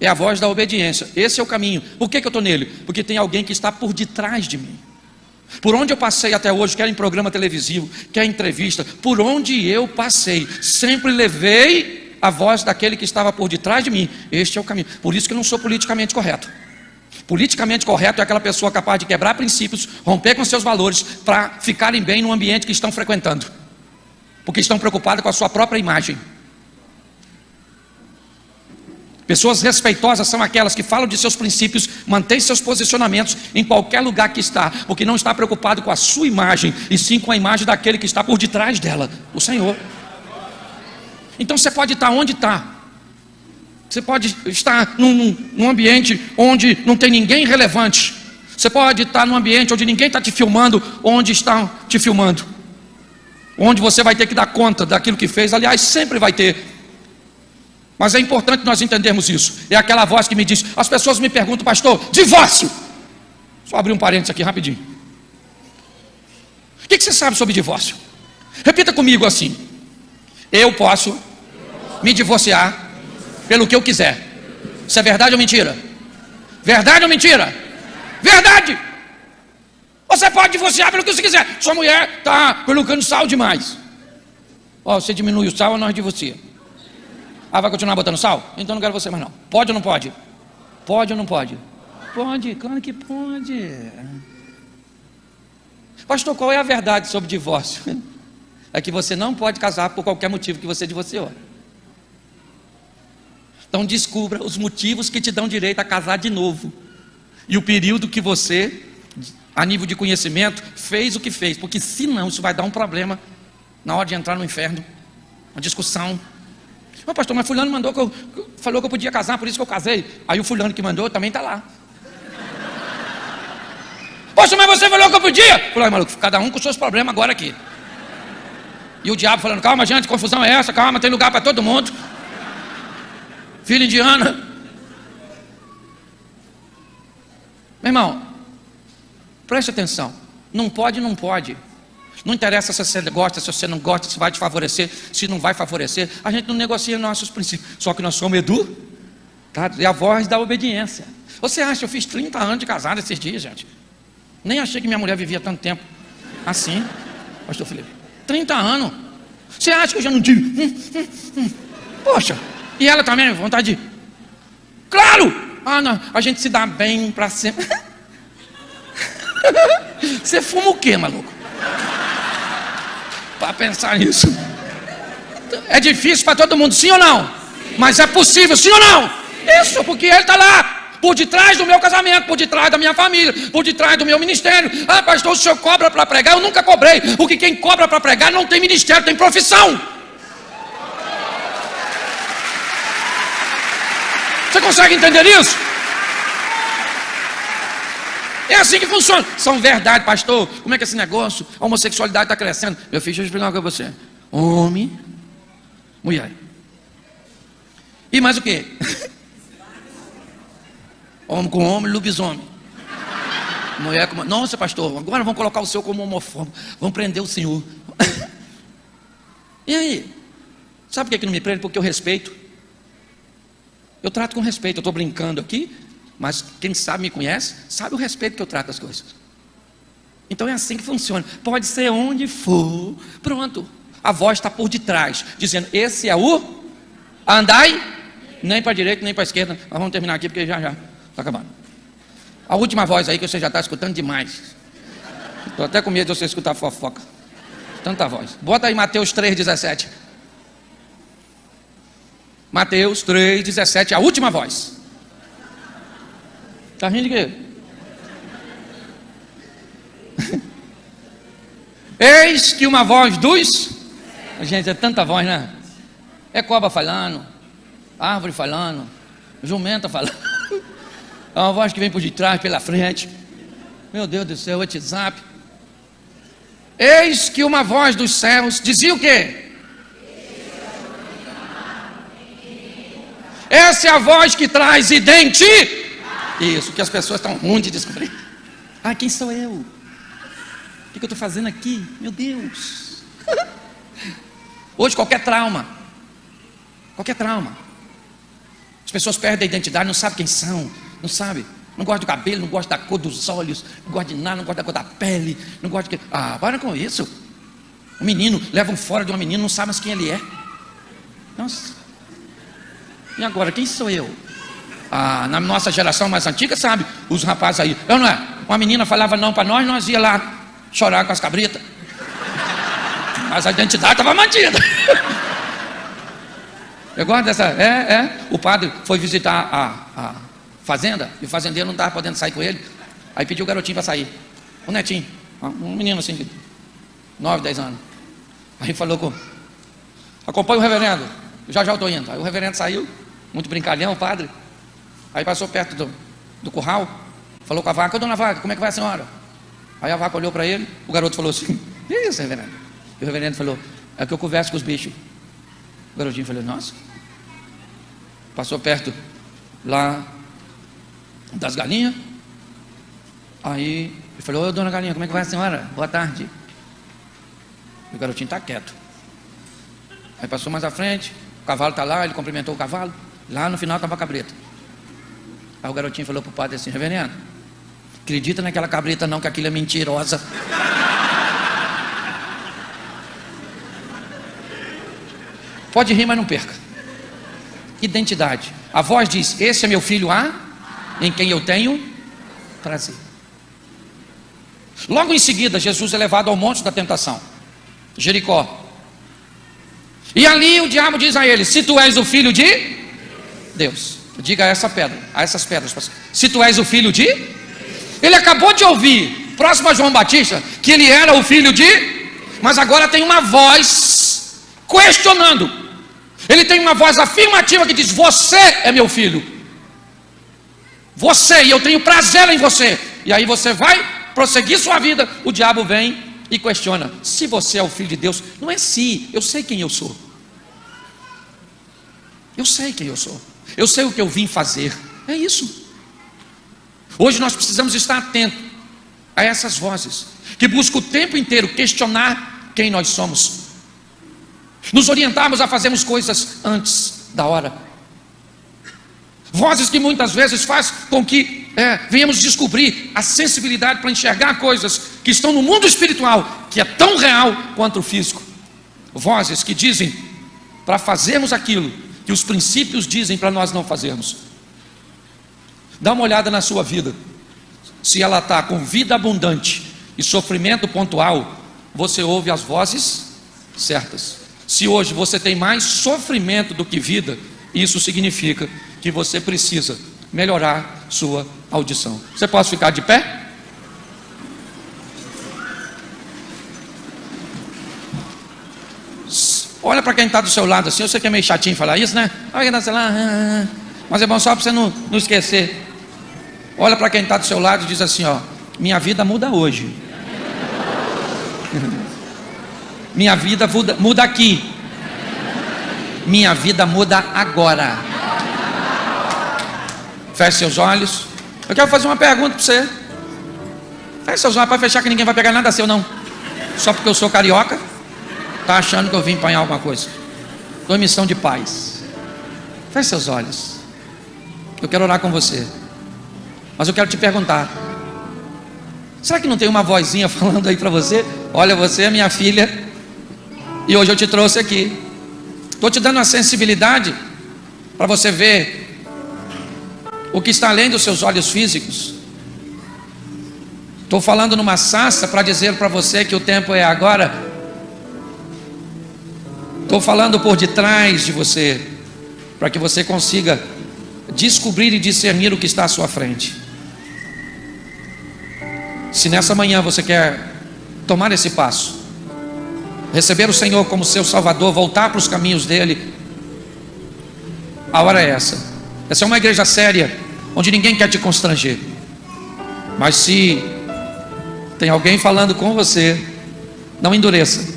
é a voz da obediência. Esse é o caminho. Por que eu estou nele? Porque tem alguém que está por detrás de mim. Por onde eu passei até hoje, quer em programa televisivo, quer em entrevista, por onde eu passei, sempre levei a voz daquele que estava por detrás de mim. Este é o caminho. Por isso que eu não sou politicamente correto. Politicamente correto é aquela pessoa capaz de quebrar princípios, romper com seus valores, para ficarem bem no ambiente que estão frequentando, porque estão preocupados com a sua própria imagem. Pessoas respeitosas são aquelas que falam de seus princípios, mantêm seus posicionamentos em qualquer lugar que está, porque não está preocupado com a sua imagem, e sim com a imagem daquele que está por detrás dela, o Senhor. Então você pode estar onde está. Você pode estar num ambiente onde não tem ninguém relevante. Você pode estar num ambiente onde ninguém está te filmando, onde estão te filmando, onde você vai ter que dar conta daquilo que fez. Aliás, sempre vai ter. Mas é importante nós entendermos isso. É aquela voz que me diz: as pessoas me perguntam: pastor, divórcio. Só abrir um parênteses aqui rapidinho. O que você sabe sobre divórcio? Repita comigo assim: eu posso me divorciar pelo que eu quiser. Isso é verdade ou mentira? Verdade ou mentira? Verdade. Você pode divorciar pelo que você quiser. Sua mulher está colocando sal demais. Você diminui o sal, nós divorcia. Vai continuar botando sal? Então não quero você mais não. Pode ou não pode? Pode ou não pode? Pode, claro que pode. Pastor, qual é a verdade sobre divórcio? É que você não pode casar por qualquer motivo que você divorciou. Então descubra os motivos que te dão direito a casar de novo, e o período que você, a nível de conhecimento, fez o que fez, porque senão isso vai dar um problema na hora de entrar no inferno, uma discussão. Pastor, mas fulano mandou falou que eu podia casar, por isso que eu casei. Aí o fulano que mandou também está lá. Pastor, mas você falou que eu podia. Falei: maluco, cada um com seus problemas agora aqui. E o diabo falando: calma gente, confusão é essa, calma, tem lugar para todo mundo. Filho indiana. Meu irmão, preste atenção. Não pode, não pode. Não interessa se você gosta, se você não gosta, se vai te favorecer, se não vai favorecer. A gente não negocia nossos princípios. Só que nós somos educados. É a voz da obediência. Você acha, eu fiz 30 anos de casado esses dias, gente. Nem achei que minha mulher vivia tanto tempo assim. Pastor Felipe, 30 anos. Você acha que eu já não tive? Poxa. E ela também, vontade de... Claro! Não, a gente se dá bem para sempre. Você fuma o quê, maluco? Para pensar nisso. É difícil para todo mundo, sim ou não? Mas é possível, sim ou não? Isso, porque ele está lá, por detrás do meu casamento, por detrás da minha família, por detrás do meu ministério. Pastor, o senhor cobra para pregar? Eu nunca cobrei, porque quem cobra para pregar não tem ministério, tem profissão. Você consegue entender isso? É assim que funciona. São verdade, pastor. Como é que é esse negócio? A homossexualidade está crescendo. Meu filho, deixa eu explicar uma coisa para você. Homem, mulher. E mais o quê? Homem com homem, lobisomem. Mulher com... Nossa, pastor, agora vão colocar o senhor como homofóbico. Vão prender o senhor. E aí? Sabe por que não me prende? Porque eu respeito. Eu trato com respeito, eu estou brincando aqui, mas quem sabe me conhece, sabe o respeito que eu trato as coisas. Então é assim que funciona. Pode ser onde for, pronto. A voz está por detrás, dizendo: esse é o andai, nem para a direita, nem para a esquerda. Nós vamos terminar aqui porque já está acabando. A última voz aí que você já está escutando demais. Estou até com medo de você escutar fofoca. Tanta voz. Bota aí Mateus 3,17. Mateus 3,17, a última voz. Está rindo de quê? Eis que uma voz dos... Gente, é tanta voz, né? É cobra falando, árvore falando, jumenta falando. É uma voz que vem por detrás, pela frente. Meu Deus do céu, WhatsApp. Eis que uma voz dos céus dizia o quê? Essa é a voz que traz identidade. Isso, que as pessoas estão ruins de descobrir. Ah, quem sou eu? O que eu estou fazendo aqui? Meu Deus. Hoje qualquer trauma, as pessoas perdem a identidade, não sabem quem são, não sabem, não gostam do cabelo, não gostam da cor dos olhos, não gostam de nada, não gostam da cor da pele, não gostam de... Ah, para com isso. Um menino, levam fora de uma menina, não sabe mais quem ele é. Nossa. E agora, quem sou eu? Ah, na nossa geração mais antiga, sabe, os rapazes aí, eu não é? Uma menina falava não para nós ia lá chorar com as cabritas. Mas a identidade estava mantida. Eu gosto dessa. O padre foi visitar a fazenda e o fazendeiro não estava podendo sair com ele. Aí pediu o garotinho para sair. O netinho, um menino assim de 9, 10 anos. Aí falou com... Acompanha o reverendo. Já eu estou indo. Aí o reverendo saiu, muito brincalhão, o padre. Aí passou perto do curral, falou com a vaca: ô dona vaca, como é que vai a senhora? Aí a vaca olhou para ele, o garoto falou assim: que isso, reverendo? E o reverendo falou: é que eu converso com os bichos. O garotinho falou: nossa. Passou perto lá das galinhas. Aí ele falou: ô dona galinha, como é que vai a senhora? Boa tarde. E o garotinho está quieto. Aí passou mais à frente, o cavalo está lá, ele cumprimentou o cavalo. Lá no final estava a cabrita. Aí o garotinho falou para o padre assim: reverendo, acredita naquela cabrita não, que aquilo é mentirosa. Pode rir, mas não perca. Identidade. A voz diz: esse é meu filho em quem eu tenho prazer. Logo em seguida, Jesus é levado ao monte da tentação, Jericó. E ali o diabo diz a ele: se tu és o filho de Deus, diga a essas pedras, se tu és o filho de... Ele acabou de ouvir, próximo a João Batista, que ele era o filho de... Mas agora tem uma voz questionando. Ele tem uma voz afirmativa que diz: você é meu filho. Você, e eu tenho prazer em você. E aí você vai prosseguir sua vida. O diabo vem e questiona: se você é o filho de Deus. Não é se, eu sei quem eu sou. Eu sei quem eu sou. Eu sei o que eu vim fazer. É isso. Hoje nós precisamos estar atentos a essas vozes que buscam o tempo inteiro questionar quem nós somos, nos orientarmos a fazermos coisas antes da hora. Vozes que muitas vezes faz com que venhamos descobrir a sensibilidade para enxergar coisas que estão no mundo espiritual, que é tão real quanto o físico. Vozes que dizem para fazermos aquilo que os princípios dizem para nós não fazermos. Dá uma olhada na sua vida. Se ela está com vida abundante e sofrimento pontual, você ouve as vozes certas. Se hoje você tem mais sofrimento do que vida, isso significa que você precisa melhorar sua audição. Você pode ficar de pé? Olha para quem está do seu lado assim. Eu sei que é meio chatinho falar isso, né? Olha quem está do seu lado, mas é bom só para você não esquecer. Olha para quem está do seu lado e diz assim: ó, minha vida muda hoje. Minha vida muda aqui. Minha vida muda agora. Feche seus olhos. Eu quero fazer uma pergunta para você. Feche seus olhos para fechar, que ninguém vai pegar nada seu não. Só porque eu sou carioca, está achando que eu vim apanhar alguma coisa. Estou em missão de paz. Feche seus olhos. Eu quero orar com você. Mas eu quero te perguntar: será que não tem uma vozinha falando aí para você? Olha, você é minha filha, e hoje eu te trouxe aqui. Estou te dando a sensibilidade para você ver o que está além dos seus olhos físicos. Estou falando numa sarça para dizer para você que o tempo é agora. Estou falando por detrás de você, para que você consiga descobrir e discernir o que está à sua frente. Se nessa manhã você quer tomar esse passo, receber o Senhor como seu Salvador, voltar para os caminhos dele, a hora é essa. Essa é uma igreja séria, onde ninguém quer te constranger. Mas se tem alguém falando com você, não endureça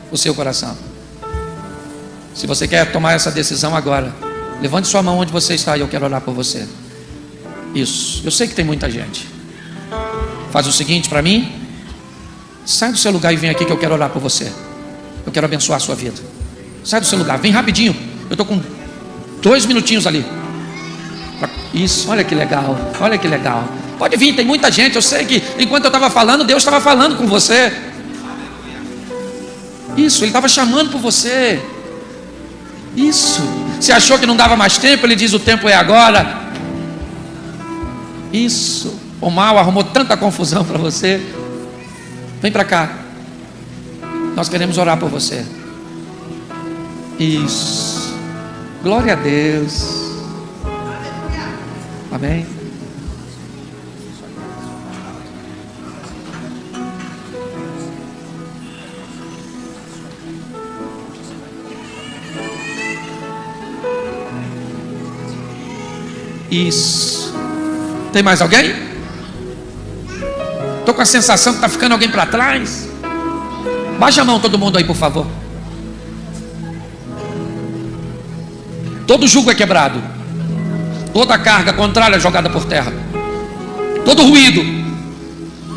o seu coração. Se você quer tomar essa decisão agora, levante sua mão onde você está e eu quero orar por você. Isso, eu sei que tem muita gente. Faz o seguinte para mim: sai do seu lugar e vem aqui que eu quero orar por você. Eu quero abençoar a sua vida. Sai do seu lugar, vem rapidinho. Eu estou com 2 minutinhos ali. Isso, olha que legal, olha que legal. Pode vir, tem muita gente. Eu sei que enquanto eu estava falando, Deus estava falando com você. Isso, Ele estava chamando por você. Isso. Você achou que não dava mais tempo? Ele diz: o tempo é agora. Isso. O mal arrumou tanta confusão para você. Vem para cá. Nós queremos orar por você. Isso. Glória a Deus. Amém. Isso. Tem mais alguém? Estou com a sensação que está ficando alguém para trás. Baixa a mão todo mundo aí, por favor. Todo jugo é quebrado. Toda carga contrária é jogada por terra. Todo ruído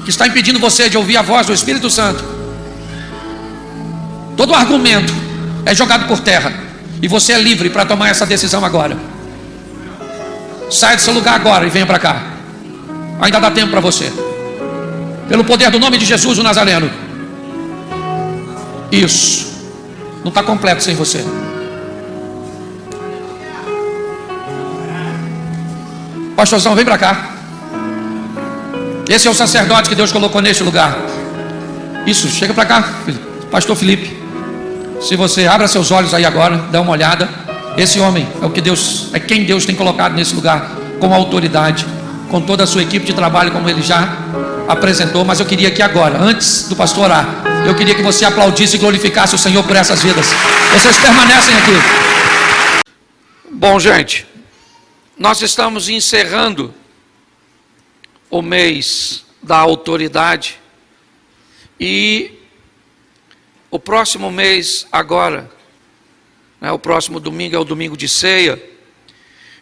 que está impedindo você de ouvir a voz do Espírito Santo, todo argumento é jogado por terra. E você é livre para tomar essa decisão agora. Sai do seu lugar agora e venha para cá. Ainda dá tempo para você. Pelo poder do nome de Jesus o Nazareno. Isso. Não está completo sem você. Pastorzão, vem para cá. Esse é o sacerdote que Deus colocou neste lugar. Isso, chega para cá, Pastor Felipe. Se você abra seus olhos aí agora, dá uma olhada. Esse homem é o que Deus, é quem Deus tem colocado nesse lugar, com autoridade, com toda a sua equipe de trabalho, como ele já apresentou. Mas eu queria que agora, antes do pastor orar, eu queria que você aplaudisse e glorificasse o Senhor por essas vidas. Vocês permanecem aqui. Bom, gente, nós estamos encerrando o mês da autoridade, e o próximo mês agora, o próximo domingo é o domingo de ceia,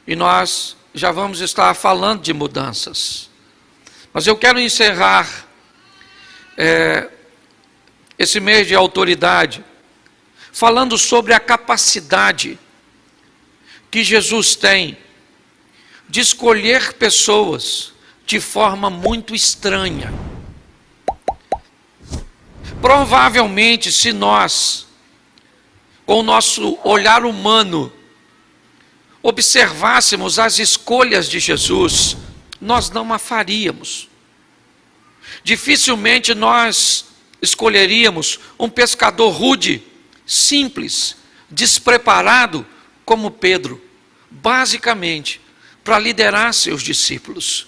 e nós já vamos estar falando de mudanças. Mas eu quero encerrar esse mês de autoridade falando sobre a capacidade que Jesus tem de escolher pessoas de forma muito estranha. Provavelmente, se nós, com o nosso olhar humano, observássemos as escolhas de Jesus, nós não a faríamos. Dificilmente nós escolheríamos um pescador rude, simples, despreparado como Pedro, basicamente para liderar seus discípulos.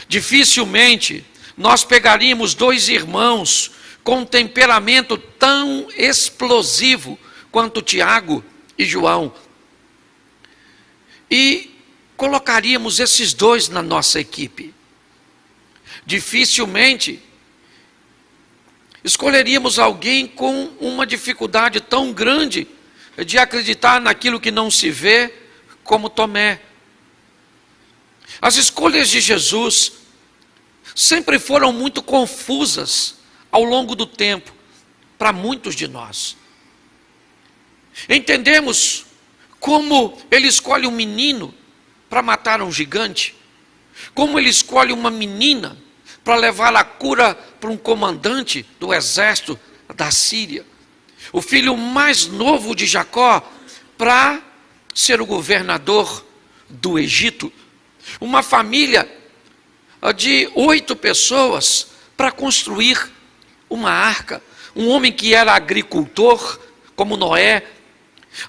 Dificilmente nós pegaríamos 2 irmãos com um temperamento tão explosivo quanto Tiago e João e colocaríamos esses 2 na nossa equipe. Dificilmente escolheríamos alguém com uma dificuldade tão grande de acreditar naquilo que não se vê, como Tomé. As escolhas de Jesus sempre foram muito confusas ao longo do tempo para muitos de nós. Entendemos como ele escolhe um menino para matar um gigante, como ele escolhe uma menina para levar a cura para um comandante do exército da Síria, o filho mais novo de Jacó para ser o governador do Egito, uma família de 8 pessoas para construir uma arca, um homem que era agricultor, como Noé.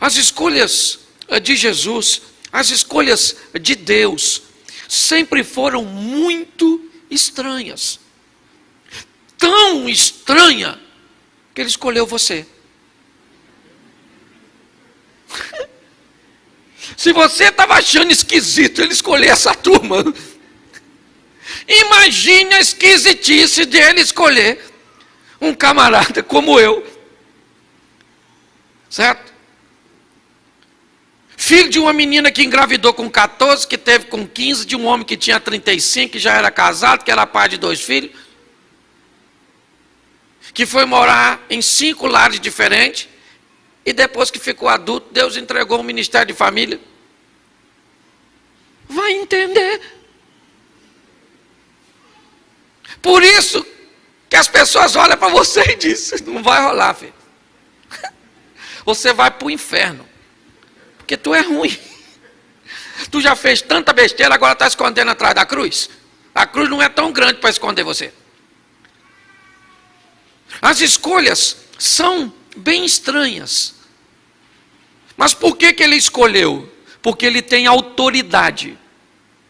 As escolhas de Jesus, as escolhas de Deus, sempre foram muito estranhas. Tão estranha que ele escolheu você. Se você estava achando esquisito ele escolher essa turma, imagine a esquisitice dele escolher um camarada como eu. Certo? Filho de uma menina que engravidou com 14, que teve com 15, de um homem que tinha 35, que já era casado, que era pai de 2 filhos, que foi morar em 5 lares diferentes, e depois que ficou adulto, Deus entregou um ministério de família. Vai entender. Por isso que as pessoas olham para você e dizem, não vai rolar, filho. Você vai para o inferno. Porque tu é ruim. Tu já fez tanta besteira, agora está escondendo atrás da cruz. A cruz não é tão grande para esconder você. As escolhas são bem estranhas. Mas por que ele escolheu? Porque ele tem autoridade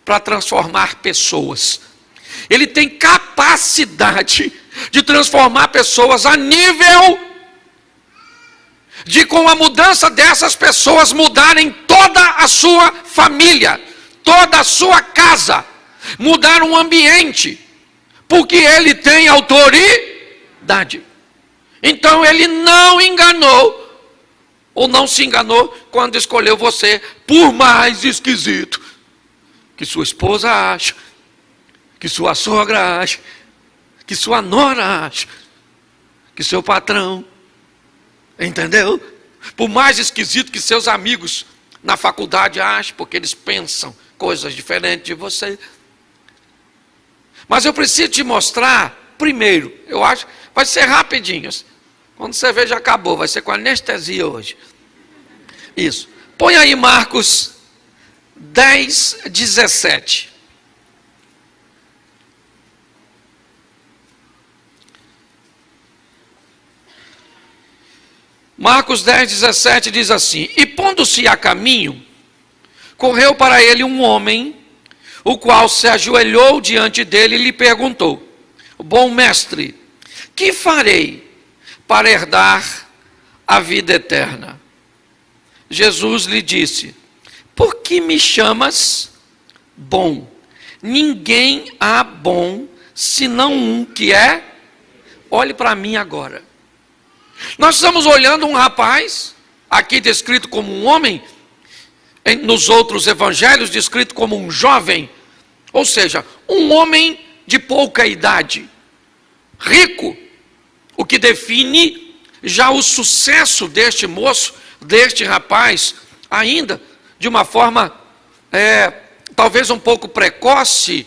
para transformar pessoas. Ele tem capacidade de transformar pessoas a nível de, com a mudança dessas pessoas, mudarem toda a sua família, toda a sua casa, mudar um ambiente, porque ele tem autoridade. Então ele não enganou, ou não se enganou, quando escolheu você, por mais esquisito que sua esposa acha, que sua sogra acha, que sua nora acha, que seu patrão, entendeu? Por mais esquisito que seus amigos na faculdade achem, porque eles pensam coisas diferentes de você. Mas eu preciso te mostrar, primeiro, eu acho, vai ser rapidinho. Quando você vê, já acabou, vai ser com anestesia hoje. Isso. Põe aí Marcos 10, 17. Marcos 10, 17 diz assim: e pondo-se a caminho, correu para ele um homem, o qual se ajoelhou diante dele e lhe perguntou: bom mestre, que farei para herdar a vida eterna? Jesus lhe disse: por que me chamas bom? Ninguém há bom, senão um que é. Olhe para mim agora. Nós estamos olhando um rapaz, aqui descrito como um homem, nos outros evangelhos descrito como um jovem, ou seja, um homem de pouca idade, rico, o que define já o sucesso deste moço, deste rapaz, ainda de uma forma talvez um pouco precoce,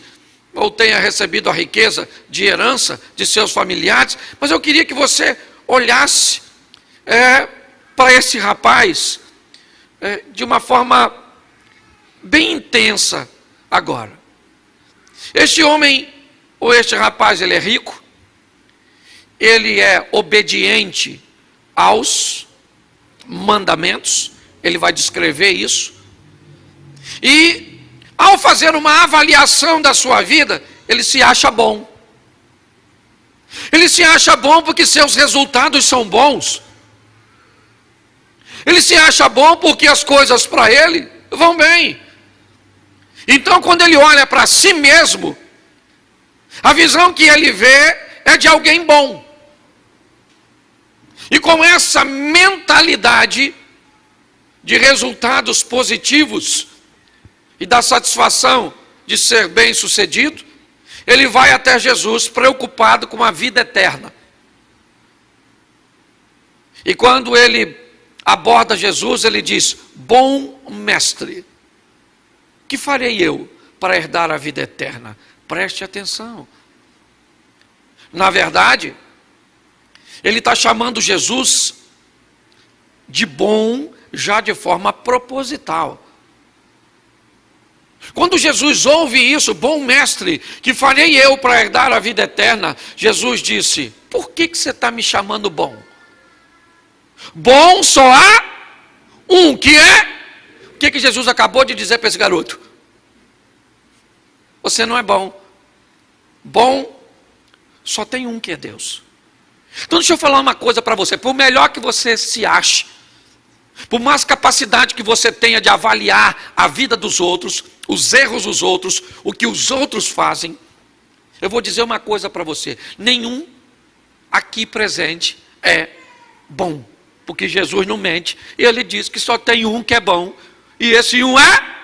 ou tenha recebido a riqueza de herança de seus familiares, mas eu queria que você olhasse para esse rapaz de uma forma bem intensa agora. Este homem, ou este rapaz, ele é rico, ele é obediente aos mandamentos, ele vai descrever isso, e ao fazer uma avaliação da sua vida, ele se acha bom. Ele se acha bom porque seus resultados são bons. Ele se acha bom porque as coisas para ele vão bem. Então, quando ele olha para si mesmo, a visão que ele vê é de alguém bom. E com essa mentalidade de resultados positivos e da satisfação de ser bem-sucedido, ele vai até Jesus preocupado com a vida eterna. E quando ele aborda Jesus, ele diz: bom mestre. Que farei eu para herdar a vida eterna? Preste atenção. Na verdade, ele está chamando Jesus de bom já de forma proposital. Quando Jesus ouve isso, bom mestre, que farei eu para herdar a vida eterna? Jesus disse, por que você está me chamando bom? Bom só há um, que é... O que Jesus acabou de dizer para esse garoto? Você não é bom. Bom só tem um, que é Deus. Então deixa eu falar uma coisa para você. Por melhor que você se ache, por mais capacidade que você tenha de avaliar a vida dos outros, os erros dos outros, o que os outros fazem, eu vou dizer uma coisa para você. Nenhum aqui presente é bom. Porque Jesus não mente. E ele diz que só tem um que é bom. E esse um é?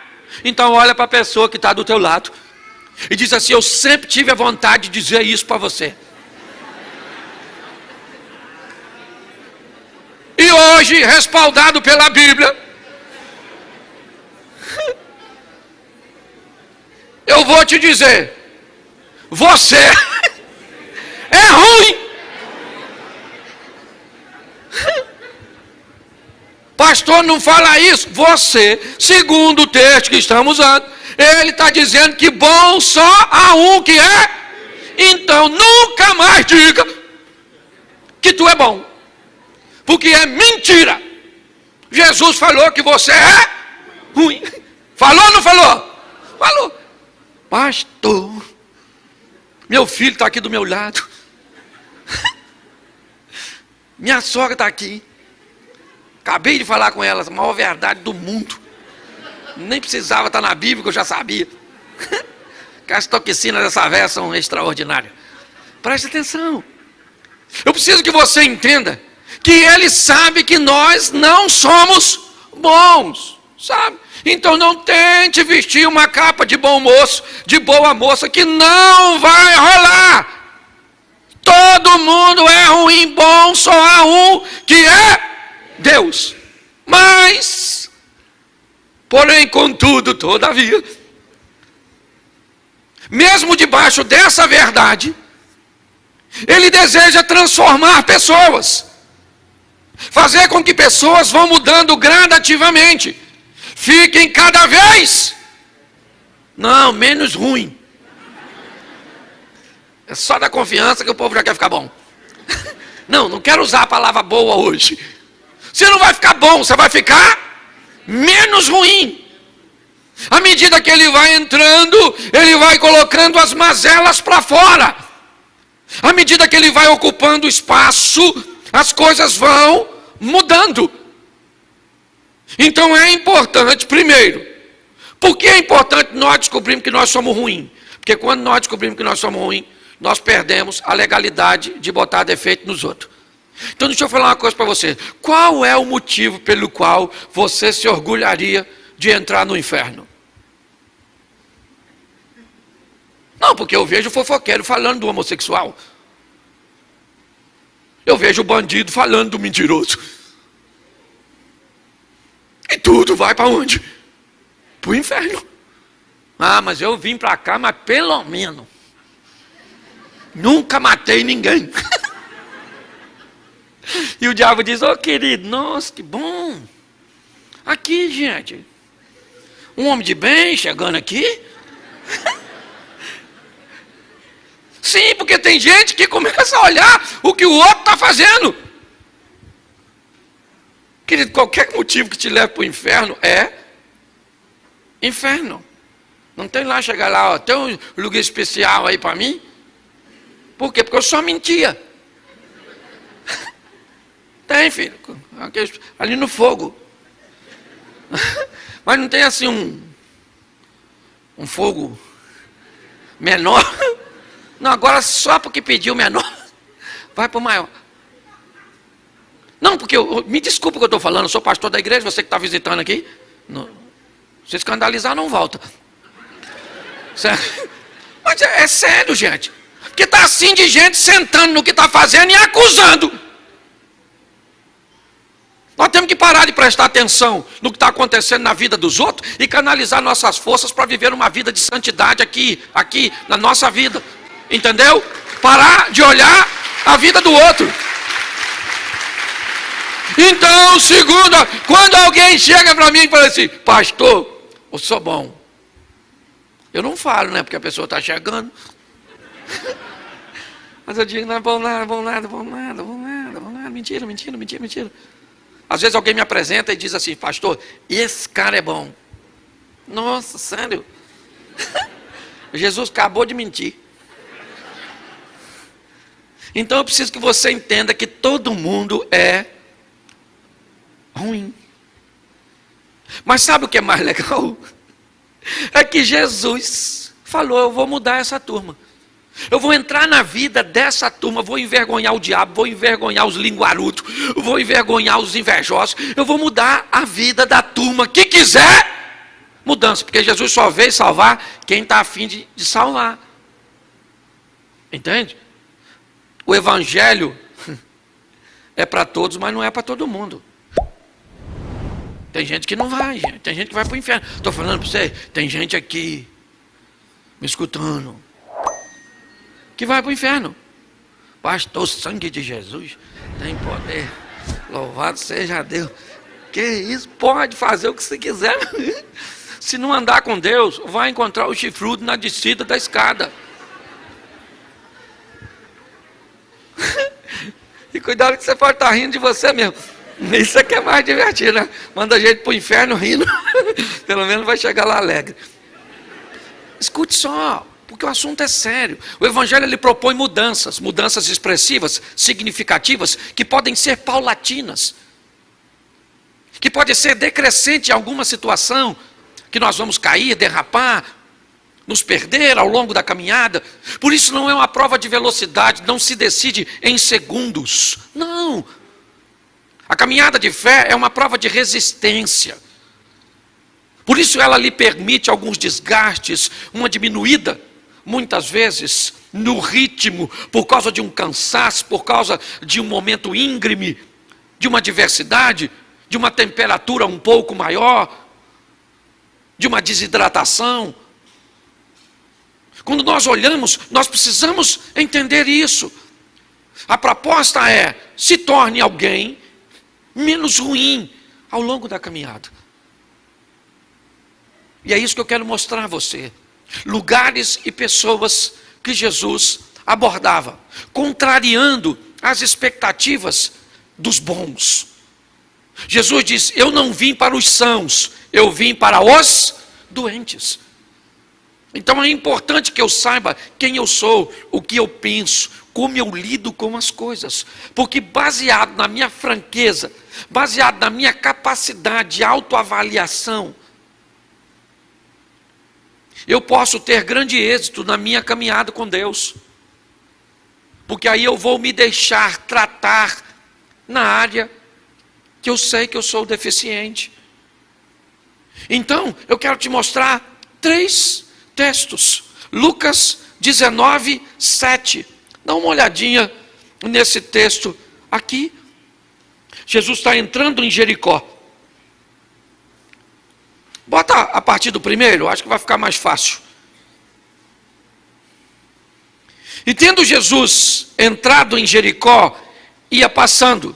Então olha para a pessoa que está do teu lado e diz assim, eu sempre tive a vontade de dizer isso para você. E hoje, respaldado pela Bíblia, eu vou te dizer, você é ruim. Pastor, não fala isso. Você, segundo o texto que estamos usando, ele está dizendo que bom só há um, que é. Então nunca mais diga que tu é bom, porque é mentira. Jesus falou que você é ruim. Falou ou não falou? Falou. Pastor, meu filho está aqui do meu lado, minha sogra está aqui, acabei de falar com ela, a maior verdade do mundo, nem precisava estar na Bíblia, que eu já sabia. Que as toxinas dessa véia são extraordinárias. Preste atenção. Eu preciso que você entenda que ele sabe que nós não somos bons, sabe? Então não tente vestir uma capa de bom moço, de boa moça, que não vai rolar. Todo mundo é ruim, bom só há um, que é Deus. Mas, porém, contudo, todavia, mesmo debaixo dessa verdade, ele deseja transformar pessoas, fazer com que pessoas vão mudando gradativamente, fiquem cada vez, não, menos ruim. É só da confiança que o povo já quer ficar bom. Não quero usar a palavra boa hoje. Você não vai ficar bom, você vai ficar menos ruim. À medida que ele vai entrando, ele vai colocando as mazelas para fora. À medida que ele vai ocupando espaço, as coisas vão mudando. Então é importante, primeiro, por que é importante nós descobrirmos que nós somos ruins? Porque quando nós descobrimos que nós somos ruins, nós perdemos a legalidade de botar defeito nos outros. Então deixa eu falar uma coisa para você. Qual é o motivo pelo qual você se orgulharia de entrar no inferno? Não, porque eu vejo o fofoqueiro falando do homossexual. Eu vejo o bandido falando do mentiroso. E tudo vai para onde? Para o inferno. Ah, mas eu vim para cá, mas pelo menos nunca matei ninguém. E o diabo diz, ô querido, nossa, que bom. Aqui, gente, um homem de bem chegando aqui. Sim, porque tem gente que começa a olhar o que o outro está fazendo. Querido, qualquer motivo que te leve para o inferno é inferno. Não tem lá, chegar lá, ó, tem um lugar especial aí para mim? Por quê? Porque eu só mentia. Tem, filho, ali no fogo. Mas não tem assim um fogo menor. Não, agora só porque pediu menor, vai para o maior. Não, porque, me desculpa o que eu estou falando, eu sou pastor da igreja, você que está visitando aqui. Não, se escandalizar, não volta. Sério. Mas é sério, gente. Porque está assim de gente sentando no que está fazendo e acusando. Nós temos que parar de prestar atenção no que está acontecendo na vida dos outros e canalizar nossas forças para viver uma vida de santidade aqui na nossa vida. Entendeu? Parar de olhar a vida do outro. Então, segunda, quando alguém chega para mim e fala assim, pastor, eu sou bom. Eu não falo, né? Porque a pessoa está chegando. Mas eu digo, não é bom nada, bom nada, bom nada, bom nada, bom nada. Mentira, mentira, mentira, mentira. Às vezes alguém me apresenta e diz assim, pastor, esse cara é bom. Nossa, sério? Jesus acabou de mentir. Então eu preciso que você entenda que todo mundo é ruim. Mas sabe o que é mais legal? É que Jesus falou, eu vou mudar essa turma. Eu vou entrar na vida dessa turma, vou envergonhar o diabo, vou envergonhar os linguarudos, vou envergonhar os invejosos, eu vou mudar a vida da turma que quiser mudança, porque Jesus só veio salvar quem está a fim de salvar. Entende? O evangelho é para todos, mas não é para todo mundo. Tem gente que não vai, gente. Tem gente que vai para o inferno. Estou falando para você, tem gente aqui me escutando que vai para o inferno. Pastor, o sangue de Jesus tem poder. Louvado seja Deus. Que isso? Pode fazer o que você quiser. Se não andar com Deus, vai encontrar o chifrudo na descida da escada. E cuidado que você pode estar rindo de você mesmo. Isso é que é mais divertido, né? Manda a gente para o inferno rindo. Pelo menos vai chegar lá alegre. Escute só, porque o assunto é sério. O evangelho ele propõe mudanças expressivas, significativas, que podem ser paulatinas, que podem ser decrescente em alguma situação, que nós vamos cair, derrapar, nos perder ao longo da caminhada. Por isso não é uma prova de velocidade, não se decide em segundos. Não. A caminhada de fé é uma prova de resistência. Por isso ela lhe permite alguns desgastes, uma diminuída, muitas vezes, no ritmo, por causa de um cansaço, por causa de um momento íngreme, de uma adversidade, de uma temperatura um pouco maior, de uma desidratação. Quando nós olhamos, nós precisamos entender isso. A proposta é, se torne alguém menos ruim ao longo da caminhada. E é isso que eu quero mostrar a você. Lugares e pessoas que Jesus abordava, contrariando as expectativas dos bons. Jesus disse, eu não vim para os sãos, eu vim para os doentes. Então é importante que eu saiba quem eu sou, o que eu penso, como eu lido com as coisas. Porque baseado na minha franqueza, baseado na minha capacidade de autoavaliação, eu posso ter grande êxito na minha caminhada com Deus. Porque aí eu vou me deixar tratar na área que eu sei que eu sou deficiente. Então, eu quero te mostrar 3 textos. Lucas 19, 7. Dá uma olhadinha nesse texto aqui. Jesus está entrando em Jericó. Bota a partir do primeiro, acho que vai ficar mais fácil. E tendo Jesus entrado em Jericó, ia passando.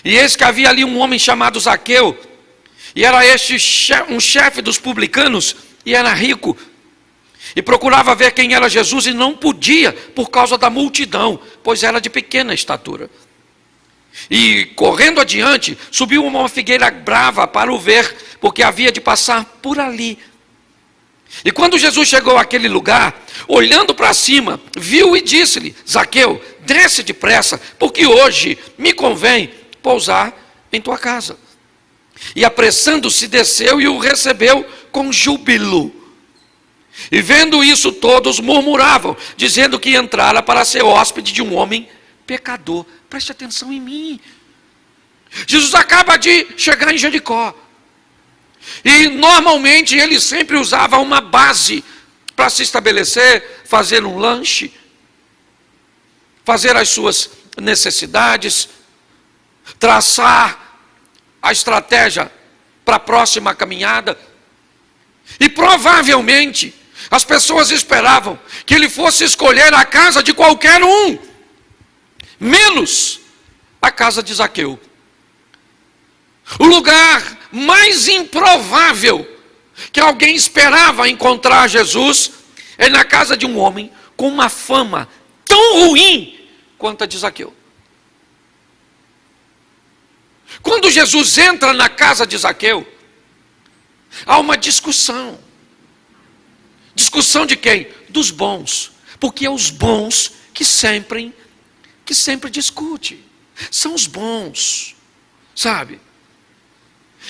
E eis que havia ali um homem chamado Zaqueu, e era este um chefe dos publicanos, e era rico. E procurava ver quem era Jesus, e não podia, por causa da multidão, pois era de pequena estatura. E correndo adiante, subiu uma figueira brava para o ver, porque havia de passar por ali. E quando Jesus chegou àquele lugar, olhando para cima, viu e disse-lhe, Zaqueu, desce depressa, porque hoje me convém pousar em tua casa. E apressando-se desceu e o recebeu com júbilo. E vendo isso todos murmuravam, dizendo que entrara para ser hóspede de um homem pecador. Preste atenção em mim. Jesus acaba de chegar em Jericó. E normalmente ele sempre usava uma base para se estabelecer, fazer um lanche, fazer as suas necessidades, traçar a estratégia para a próxima caminhada. E provavelmente as pessoas esperavam que ele fosse escolher a casa de qualquer um, menos a casa de Zaqueu. O lugar mais improvável que alguém esperava encontrar Jesus é na casa de um homem com uma fama tão ruim quanto a de Zaqueu. Quando Jesus entra na casa de Zaqueu, há uma discussão. Discussão de quem? Dos bons. Porque é os bons que sempre discutem. São os bons, sabe?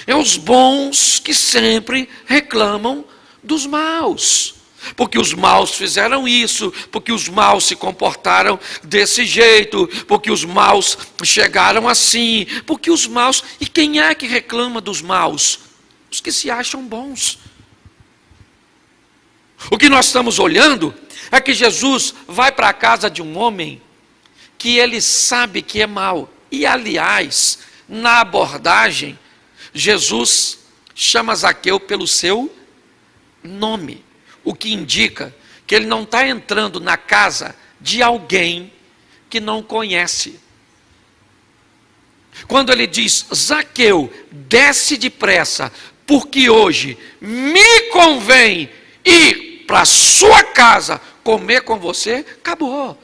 É os bons que sempre reclamam dos maus. Porque os maus fizeram isso, porque os maus se comportaram desse jeito, porque os maus chegaram assim, porque os maus... E quem é que reclama dos maus? Os que se acham bons. O que nós estamos olhando é que Jesus vai para a casa de um homem que ele sabe que é mau. E aliás, na abordagem, Jesus chama Zaqueu pelo seu nome. O que indica que ele não está entrando na casa de alguém que não conhece. Quando ele diz, Zaqueu, desce depressa, porque hoje me convém ir para a sua casa comer com você, acabou.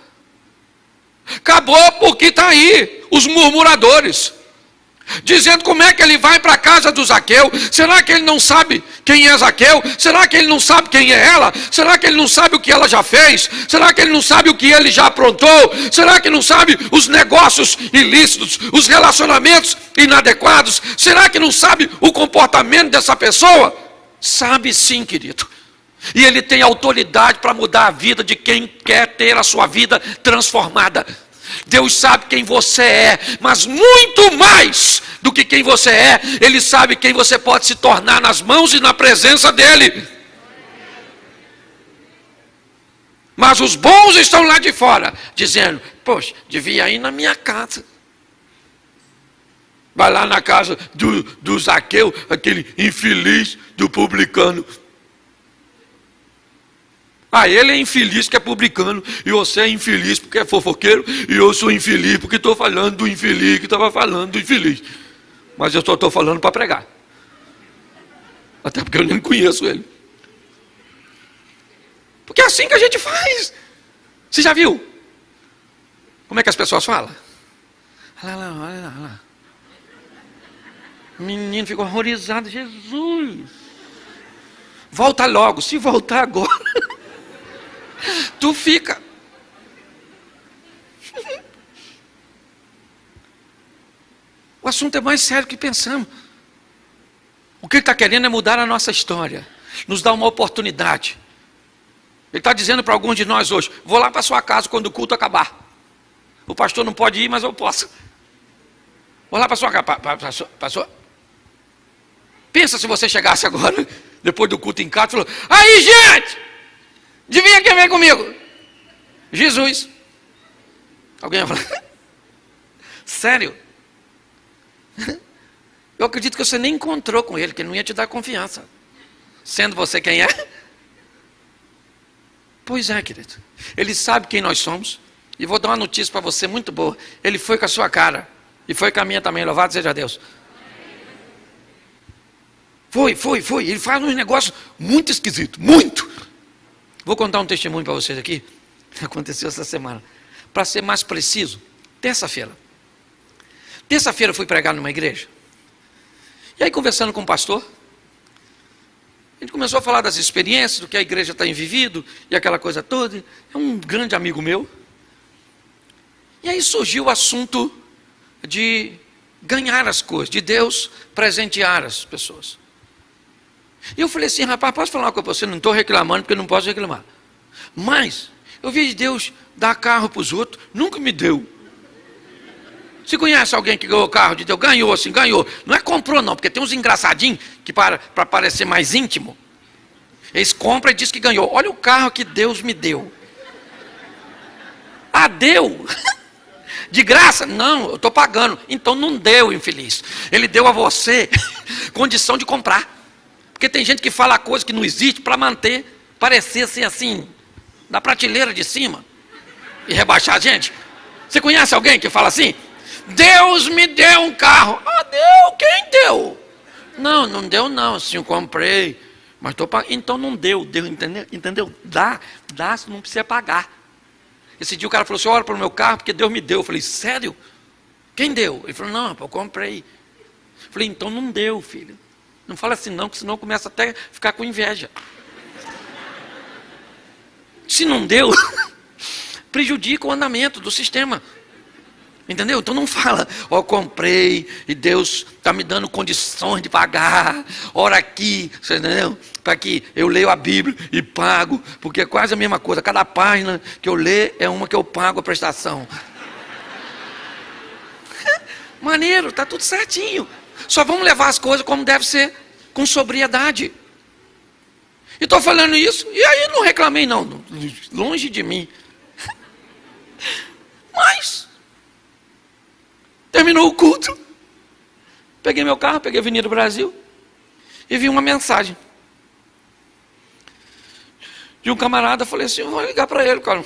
Acabou porque está aí os murmuradores. Dizendo como é que ele vai para a casa do Zaqueu. Será que ele não sabe quem é Zaqueu? Será que ele não sabe quem é ela? Será que ele não sabe o que ela já fez? Será que ele não sabe o que ele já aprontou? Será que não sabe os negócios ilícitos, os relacionamentos inadequados? Será que não sabe o comportamento dessa pessoa? Sabe sim, querido. E ele tem autoridade para mudar a vida de quem quer ter a sua vida transformada. Deus sabe quem você é, mas muito mais do que quem você é, Ele sabe quem você pode se tornar nas mãos e na presença dEle. Mas os bons estão lá de fora, dizendo, poxa, devia ir na minha casa. Vai lá na casa do Zaqueu, aquele infeliz do publicano. Ah, ele é infeliz porque é publicano, e você é infeliz porque é fofoqueiro, e eu sou infeliz porque estou falando do infeliz que estava falando do infeliz. Mas eu só estou falando para pregar. Até porque eu nem conheço ele. Porque é assim que a gente faz. Você já viu? Como é que as pessoas falam? Olha lá, olha lá, olha lá. O menino ficou horrorizado. Jesus! Volta logo, se voltar agora... Tu fica. O assunto é mais sério do que pensamos. O que ele está querendo é mudar a nossa história, nos dar uma oportunidade. Ele está dizendo para alguns de nós hoje, vou lá para a sua casa quando o culto acabar. O pastor não pode ir, mas eu posso. Vou lá para a sua casa. Pensa se você chegasse agora, depois do culto em casa, e falou, aí gente! Devia quem vem comigo? Jesus. Alguém vai falar? Sério? Eu acredito que você nem encontrou com ele, que ele não ia te dar confiança. Sendo você quem é? Pois é, querido. Ele sabe quem nós somos. E vou dar uma notícia para você muito boa. Ele foi com a sua cara. E foi com a minha também. Louvado seja Deus. Foi. Ele faz uns negócios muito esquisitos. Muito. Vou contar um testemunho para vocês aqui, que aconteceu essa semana. Para ser mais preciso, terça-feira. Terça-feira eu fui pregar numa igreja. E aí conversando com o pastor, ele começou a falar das experiências, do que a igreja tem vivido, e aquela coisa toda. É um grande amigo meu. E aí surgiu o assunto de ganhar as coisas, de Deus presentear as pessoas. E eu falei assim, rapaz, posso falar uma coisa para você? Não estou reclamando porque não posso reclamar. Mas, eu vi Deus dar carro para os outros, nunca me deu. Você conhece alguém que ganhou carro de Deus? Ganhou, assim, ganhou. Não é comprou não, porque tem uns engraçadinhos que para parecer mais íntimo. Eles compram e dizem que ganhou. Olha o carro que Deus me deu. Ah, deu? De graça? Não, eu estou pagando. Então não deu, infeliz. Ele deu a você condição de comprar. Porque tem gente que fala coisa que não existe para manter, parecer ser assim, da prateleira de cima. E rebaixar a gente. Você conhece alguém que fala assim? Deus me deu um carro. Ah, deu? Quem deu? Não, não deu não, assim, eu comprei. Mas estou pagando. Então não deu, entendeu? Dá, você não precisa pagar. Esse dia o cara falou assim, ora para o meu carro, porque Deus me deu. Eu falei, sério? Quem deu? Ele falou, não, eu comprei. Eu falei, então não deu, filho. Não fala assim não, que senão começa até a ficar com inveja. Se não deu, prejudica o andamento do sistema. Entendeu? Então não fala, ó, comprei e Deus está me dando condições de pagar. Ora aqui, você entendeu? Para que eu leio a Bíblia e pago, porque é quase a mesma coisa. Cada página que eu leio é uma que eu pago a prestação. Maneiro, está tudo certinho. Só vamos levar as coisas como deve ser, com sobriedade. E estou falando isso, e aí não reclamei não, longe de mim. Mas terminou o culto, peguei meu carro, peguei a Avenida Brasil e vi uma mensagem de um camarada. Falei assim, eu vou ligar para ele, cara.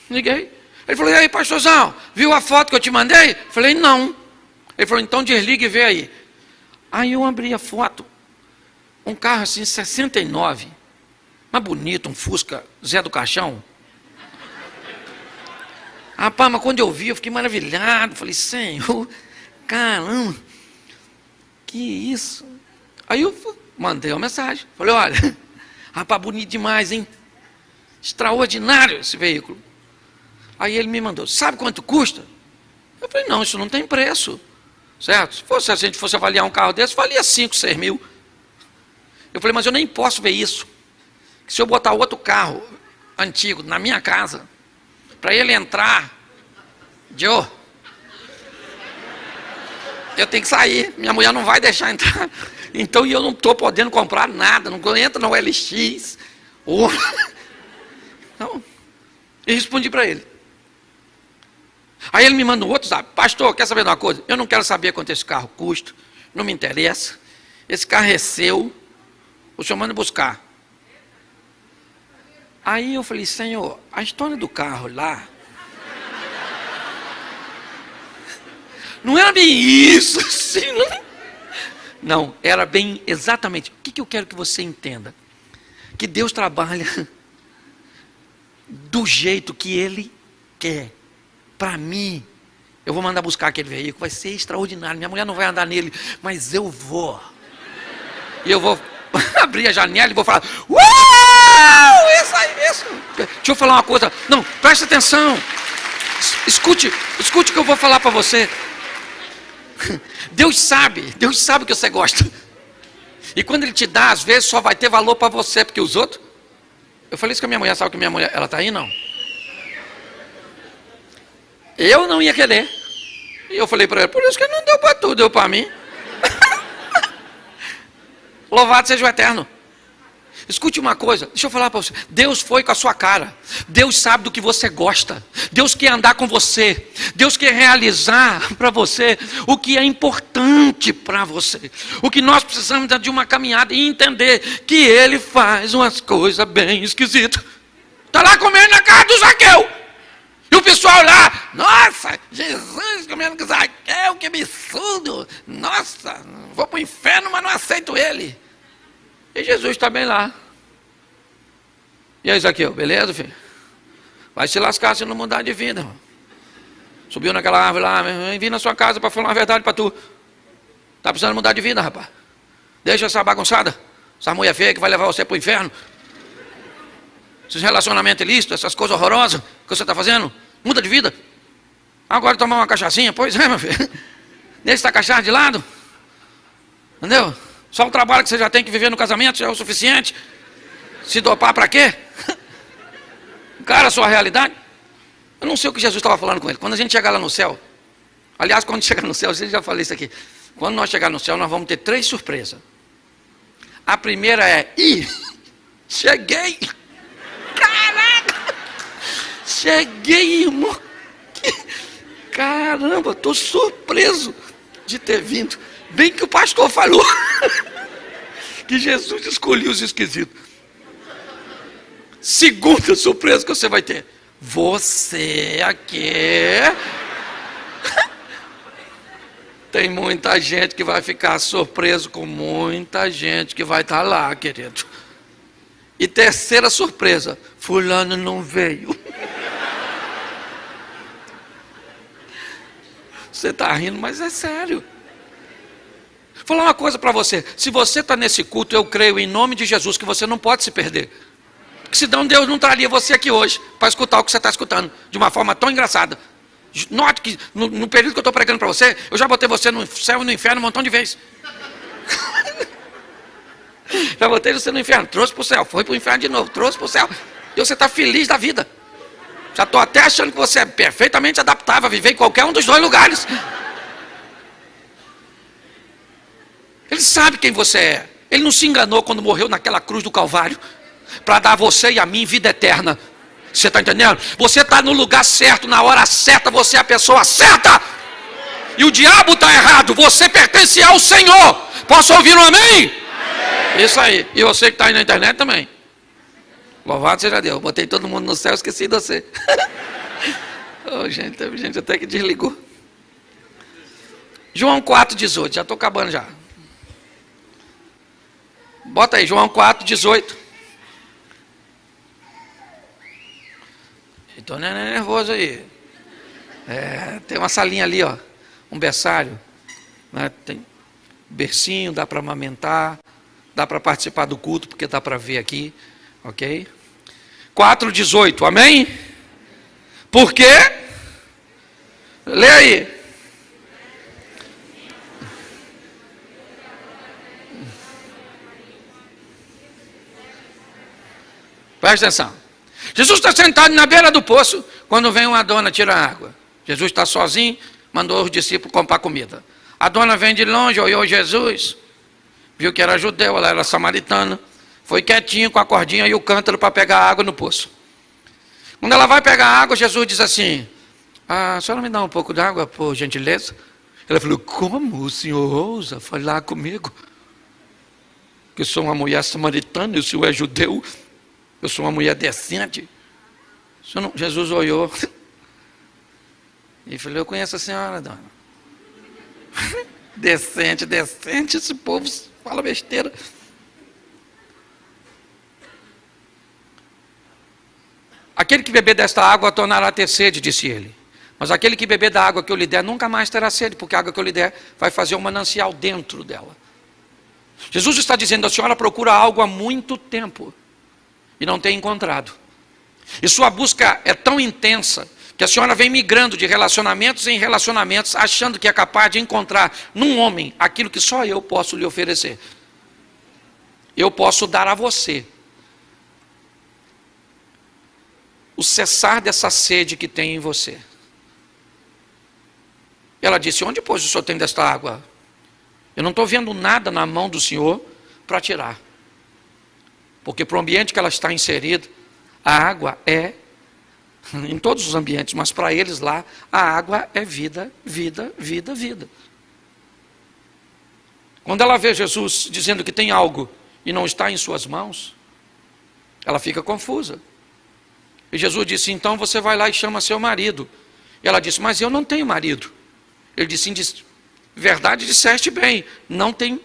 Liguei. Ele falou, e aí, pastorzão, viu a foto que eu te mandei? Falei, não. Ele falou, então desliga e vê aí. Aí eu abri a foto, um carro assim, 69, mas bonito, um Fusca Zé do Caixão. Rapaz, mas quando eu vi, eu fiquei maravilhado. Falei, Senhor, caramba, que isso? Aí eu mandei uma mensagem. Falei, olha, rapaz, bonito demais, hein? Extraordinário esse veículo. Aí ele me mandou, sabe quanto custa? Eu falei, não, isso não tem preço. Certo? Se a gente fosse avaliar um carro desse, valia 5, 6 mil. Eu falei, mas eu nem posso ver isso. Se eu botar outro carro antigo na minha casa, para ele entrar, eu tenho que sair, minha mulher não vai deixar entrar, então eu não estou podendo comprar nada, não entra no LX, não. E respondi para ele. Aí ele me manda um outro zap, pastor, quer saber de uma coisa? Eu não quero saber quanto esse carro custa, não me interessa, esse carro é seu, o senhor manda buscar. Aí eu falei, Senhor, a história do carro lá, não era bem isso, assim, não, era bem exatamente. O que eu quero que você entenda? Que Deus trabalha do jeito que Ele quer. Para mim, eu vou mandar buscar aquele veículo, vai ser extraordinário, minha mulher não vai andar nele, mas eu vou. E eu vou abrir a janela e vou falar, uau, isso aí, isso. Deixa eu falar uma coisa, não, presta atenção, escute o que eu vou falar para você. Deus sabe o que você gosta. E quando Ele te dá, às vezes só vai ter valor para você, porque os outros... Eu falei isso com a minha mulher, sabe que minha mulher, ela está aí não? Eu não ia querer. E eu falei para ela, por isso que não deu para tu, deu para mim. Louvado seja o Eterno. Escute uma coisa, deixa eu falar para você. Deus foi com a sua cara. Deus sabe do que você gosta. Deus quer andar com você. Deus quer realizar para você o que é importante para você. O que nós precisamos é de uma caminhada e entender que Ele faz umas coisas bem esquisitas. Está lá comendo na casa do Zaqueu. E o pessoal lá, nossa, Jesus comendo com Zaqueu, que absurdo. Nossa, vou para o inferno, mas não aceito ele. E Jesus está bem lá. E aí, Zaqueu, beleza, filho? Vai se lascar se não mudar de vida, irmão. Subiu naquela árvore lá, vim na sua casa para falar uma verdade para tu. Tá precisando mudar de vida, rapaz. Deixa essa bagunçada, essa mulher feia que vai levar você para o inferno. Esses relacionamentos ilícitos, essas coisas horrorosas que você está fazendo. Muda de vida. Agora tomar uma cachaçinha, pois é, meu filho. Deixa essa cachaça de lado. Entendeu? Só o trabalho que você já tem que viver no casamento já é o suficiente. Se dopar para quê? Cara, a sua realidade. Eu não sei o que Jesus estava falando com ele. Quando a gente chegar lá no céu, aliás, quando chegar no céu, eu já falei isso aqui. Quando nós chegar no céu, nós vamos ter 3 surpresas. A primeira é, cheguei. Caraca! Cheguei, irmão. Caramba, estou surpreso de ter vindo. Bem que o pastor falou que Jesus escolheu os esquisitos. Segunda surpresa que você vai ter. Você aqui. Tem muita gente que vai ficar surpreso com muita gente que vai estar lá, querido. E terceira surpresa, fulano não veio. Você está rindo, mas é sério. Vou falar uma coisa para você. Se você está nesse culto, eu creio em nome de Jesus que você não pode se perder. Que senão Deus não traria você aqui hoje para escutar o que você está escutando de uma forma tão engraçada. Note que no período que eu estou pregando para você, eu já botei você no céu e no inferno um montão de vezes. Já botei você no inferno, trouxe para o céu, foi para o inferno de novo, trouxe para o céu. E você está feliz da vida. Já estou até achando que você é perfeitamente adaptável a viver em qualquer um dos dois lugares. Ele sabe quem você é. Ele não se enganou quando morreu naquela cruz do Calvário para dar a você e a mim vida eterna. Você está entendendo? Você está no lugar certo, na hora certa, você é a pessoa certa. E o diabo está errado, você pertence ao Senhor. Posso ouvir um amém? Amém. Isso aí. E você que está aí na internet também. Louvado seja Deus. Botei todo mundo no céu, esqueci de você. Oh, gente, teve gente até que desligou. João 4,18. Já estou acabando já. Bota aí, João 4,18. Estou nervoso aí. Tem uma salinha ali, ó. Um berçário. Né? Tem bercinho, dá para amamentar. Dá para participar do culto, porque dá para ver aqui. Ok? 4,18, amém? Por quê? Lê aí. Presta atenção. Jesus está sentado na beira do poço, quando vem uma dona tirar água. Jesus está sozinho, mandou os discípulos comprar comida. A dona vem de longe, olhou Jesus, viu que era judeu, ela era samaritana. Foi quietinho com a cordinha e o cântaro para pegar água no poço. Quando ela vai pegar água, Jesus diz assim: a senhora me dá um pouco d'água, por gentileza? Ela falou: como o senhor ousa falar comigo? Que eu sou uma mulher samaritana e o senhor é judeu. Eu sou uma mulher decente. Jesus olhou e falou: eu conheço a senhora, dona. Decente, esse povo fala besteira. Aquele que beber desta água tornará a ter sede, disse ele. Mas aquele que beber da água que eu lhe der nunca mais terá sede, porque a água que eu lhe der vai fazer um manancial dentro dela. Jesus está dizendo: a senhora procura algo há muito tempo e não tem encontrado. E sua busca é tão intensa que a senhora vem migrando de relacionamentos em relacionamentos, achando que é capaz de encontrar num homem aquilo que só eu posso lhe oferecer. Eu posso dar a você o cessar dessa sede que tem em você. Ela disse: onde, pois, o senhor tem desta água? Eu não estou vendo nada na mão do senhor para tirar. Porque para o ambiente que ela está inserida, a água é, em todos os ambientes, mas para eles lá, a água é vida, vida, vida, vida. Quando ela vê Jesus dizendo que tem algo e não está em suas mãos, ela fica confusa. E Jesus disse: então você vai lá e chama seu marido. E ela disse: mas eu não tenho marido. Ele disse: verdade, disseste bem, não tem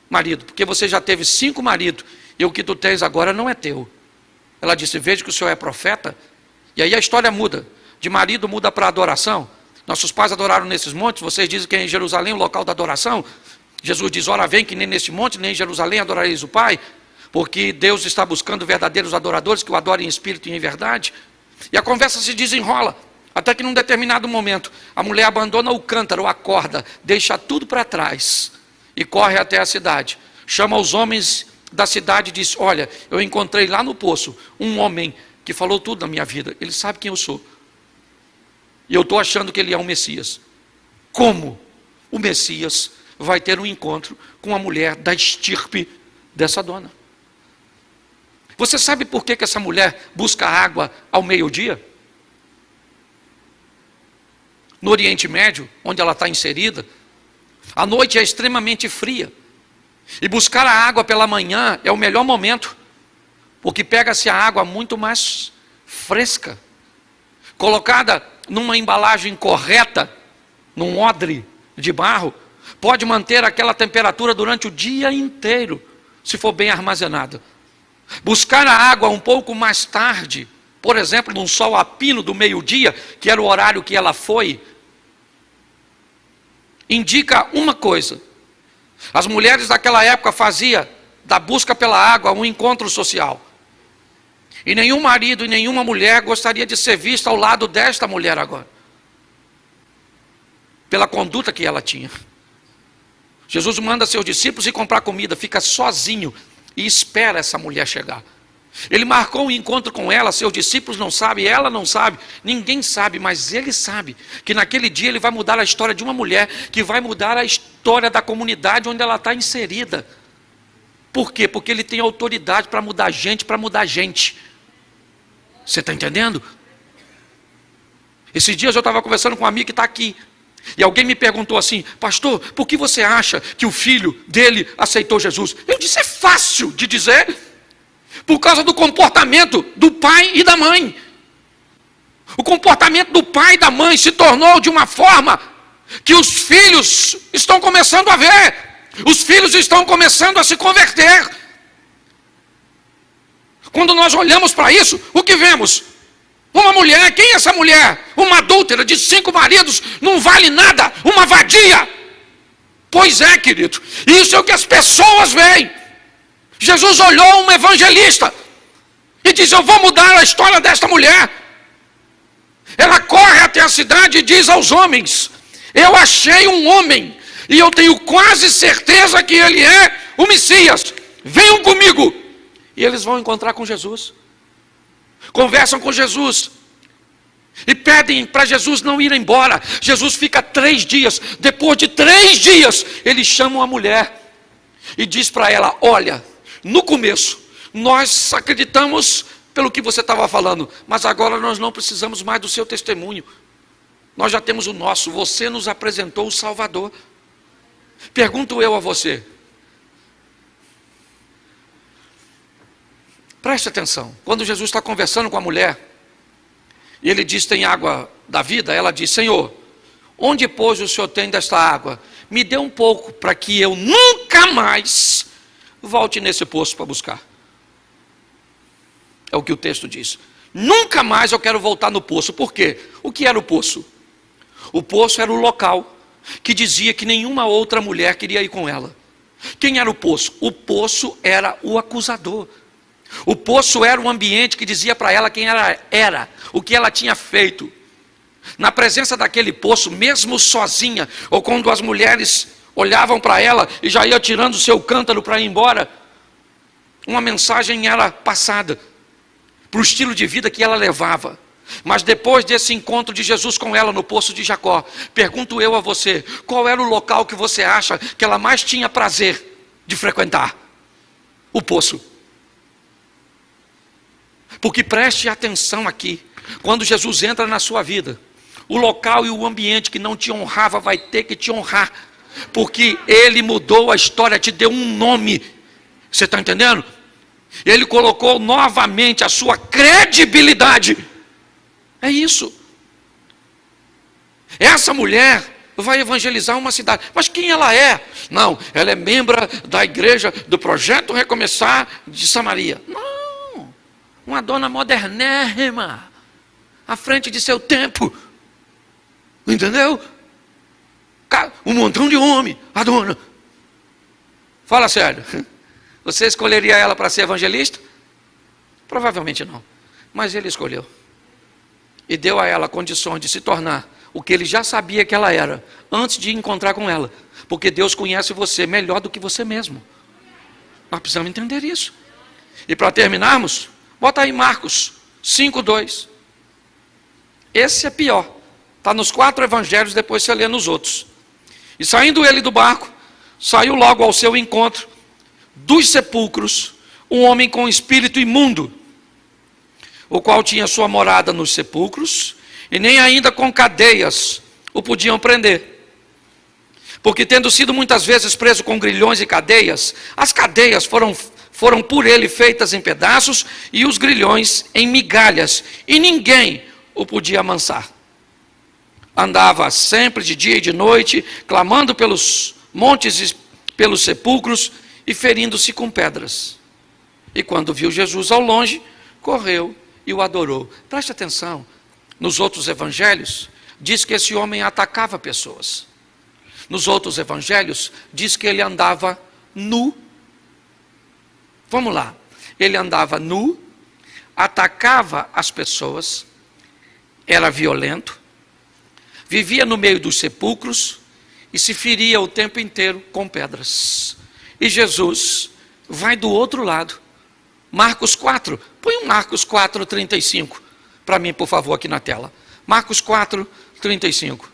marido, porque você já teve 5 maridos, e o que tu tens agora não é teu. Ela disse: veja que o senhor é profeta. E aí a história muda, de marido muda para adoração. Nossos pais adoraram nesses montes, vocês dizem que é em Jerusalém o local da adoração. Jesus diz: ora vem que nem neste monte, nem em Jerusalém adorareis o Pai, porque Deus está buscando verdadeiros adoradores que o adorem em espírito e em verdade. E a conversa se desenrola, até que num determinado momento, a mulher abandona o cântaro, a corda, deixa tudo para trás e corre até a cidade. Chama os homens da cidade e diz: olha, eu encontrei lá no poço um homem que falou tudo na minha vida, ele sabe quem eu sou. E eu estou achando que ele é um Messias. Como o Messias vai ter um encontro com uma mulher da estirpe dessa dona? Você sabe por que essa mulher busca água ao meio-dia? no Oriente Médio, onde ela está inserida, a noite é extremamente fria. E buscar a água pela manhã é o melhor momento, porque pega-se a água muito mais fresca, colocada numa embalagem correta, num odre de barro, pode manter aquela temperatura durante o dia inteiro, se for bem armazenada. Buscar a água um pouco mais tarde, por exemplo, num sol a pino do meio-dia, que era o horário que ela foi, indica uma coisa: as mulheres daquela época faziam da busca pela água um encontro social. E nenhum marido e nenhuma mulher gostaria de ser vista ao lado desta mulher agora, pela conduta que ela tinha. Jesus manda seus discípulos ir comprar comida, fica sozinho e espera essa mulher chegar. Ele marcou um encontro com ela, seus discípulos não sabem, ela não sabe, ninguém sabe, mas ele sabe que naquele dia ele vai mudar a história de uma mulher, que vai mudar a história da comunidade onde ela está inserida. Por quê? Porque ele tem autoridade para mudar gente, Você está entendendo? Esses dias eu estava conversando com um amigo que está aqui, e alguém me perguntou assim: pastor, por que você acha que o filho dele aceitou Jesus? Eu disse: é fácil de dizer, por causa do comportamento do pai e da mãe. O comportamento do pai e da mãe se tornou de uma forma que os filhos estão começando a ver, os filhos estão começando a se converter. Quando nós olhamos para isso, o que vemos? Uma mulher, quem é essa mulher? Uma adúltera de 5 maridos, não vale nada, uma vadia. Pois é, querido, isso é o que as pessoas veem. Jesus olhou um evangelista e diz: eu vou mudar a história desta mulher. Ela corre até a cidade e diz aos homens: eu achei um homem, e eu tenho quase certeza que ele é o Messias, venham comigo. E eles vão encontrar com Jesus, conversam com Jesus, e pedem para Jesus não ir embora. Jesus fica 3 dias, depois de 3 dias, eles chamam a mulher, e diz para ela: olha, no começo, nós acreditamos pelo que você estava falando, mas agora nós não precisamos mais do seu testemunho, nós já temos o nosso, você nos apresentou o Salvador. Pergunto eu a você, preste atenção, quando Jesus está conversando com a mulher, e ele diz: tem água da vida, ela diz: Senhor, onde pois o Senhor tem desta água? Me dê um pouco, para que eu nunca mais volte nesse poço para buscar. É o que o texto diz. Nunca mais eu quero voltar no poço. Por quê? O que era o poço? O poço era o local que dizia que nenhuma outra mulher queria ir com ela. Quem era o poço? O poço era o acusador. O poço era o ambiente que dizia para ela quem ela era, o que ela tinha feito. Na presença daquele poço, mesmo sozinha, ou quando as mulheres olhavam para ela e já ia tirando o seu cântaro para ir embora, uma mensagem era passada para o estilo de vida que ela levava. Mas depois desse encontro de Jesus com ela no poço de Jacó, pergunto eu a você: qual era o local que você acha que ela mais tinha prazer de frequentar? O poço. Porque preste atenção aqui, quando Jesus entra na sua vida, o local e o ambiente que não te honrava vai ter que te honrar, porque ele mudou a história, te deu um nome. Você está entendendo? Ele colocou novamente a sua credibilidade. É isso. Essa mulher vai evangelizar uma cidade. Mas quem ela é? Não, ela é membro da igreja do Projeto Recomeçar de Samaria. Não, uma dona modernérrima, à frente de seu tempo. Entendeu? Um montão de homem, a dona. Fala sério. Você escolheria ela para ser evangelista? Provavelmente não. Mas ele escolheu. E deu a ela condições de se tornar o que ele já sabia que ela era, antes de encontrar com ela. Porque Deus conhece você melhor do que você mesmo. Nós precisamos entender isso. E para terminarmos, bota aí Marcos 5:2. Esse é pior. Está nos 4 evangelhos, depois você lê nos outros. E saindo ele do barco, saiu logo ao seu encontro dos sepulcros um homem com espírito imundo, o qual tinha sua morada nos sepulcros, e nem ainda com cadeias o podiam prender. Porque tendo sido muitas vezes preso com grilhões e cadeias, as cadeias foram por ele feitas em pedaços e os grilhões em migalhas, e ninguém o podia amansar. Andava sempre de dia e de noite, clamando pelos montes e pelos sepulcros e ferindo-se com pedras. E quando viu Jesus ao longe, correu e o adorou. Preste atenção, nos outros evangelhos, diz que esse homem atacava pessoas. Nos outros evangelhos, diz que ele andava nu. Vamos lá. Ele andava nu, atacava as pessoas, era violento, vivia no meio dos sepulcros e se feria o tempo inteiro com pedras. E Jesus vai do outro lado. Marcos 4. Põe um Marcos 4, 35 para mim, por favor, aqui na tela. Marcos 4, 35.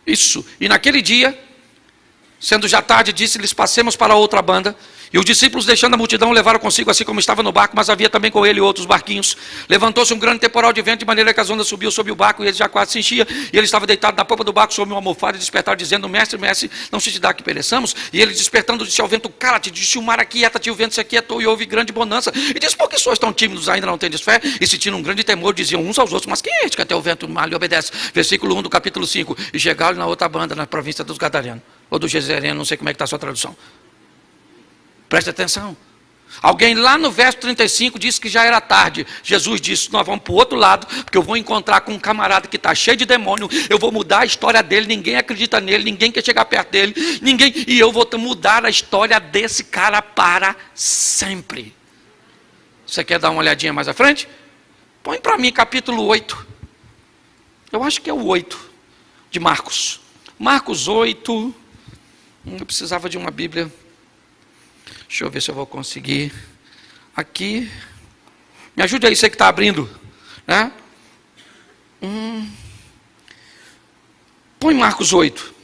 Isso. E naquele dia, sendo já tarde, disse-lhes: passemos para outra banda. E os discípulos, deixando a multidão, levaram consigo, assim como estava no barco, mas havia também com ele outros barquinhos. Levantou-se um grande temporal de vento, de maneira que as ondas subiam sobre o barco, e ele já quase se enchia. E ele estava deitado na popa do barco, sobre uma almofada, e despertaram, dizendo: mestre, mestre, não se te dá que pereçamos? E ele, despertando, disse ao vento: cala-te. Disse o mar: aquieta-te. O vento se aquietou, e houve grande bonança. E disse: por que sois tão tímidos, ainda não tendes fé? E sentindo um grande temor, diziam uns aos outros: mas quem é este que até o vento e o mar lhe obedece? Versículo 1 do capítulo 5. E chegaram na outra banda, na província dos Gadarenos, ou do Gezereno, não sei como é que está a sua tradução. Preste atenção. Alguém lá no verso 35 disse que já era tarde. Jesus disse: nós vamos para o outro lado, porque eu vou encontrar com um camarada que está cheio de demônio, eu vou mudar a história dele, ninguém acredita nele, ninguém quer chegar perto dele, e eu vou mudar a história desse cara para sempre. Você quer dar uma olhadinha mais à frente? Põe para mim capítulo 8. Eu acho que é o 8 de Marcos. Marcos 8. Eu precisava de uma Bíblia. Deixa eu ver se eu vou conseguir. Aqui. Me ajude aí, você que está abrindo. Né? Põe Marcos 8.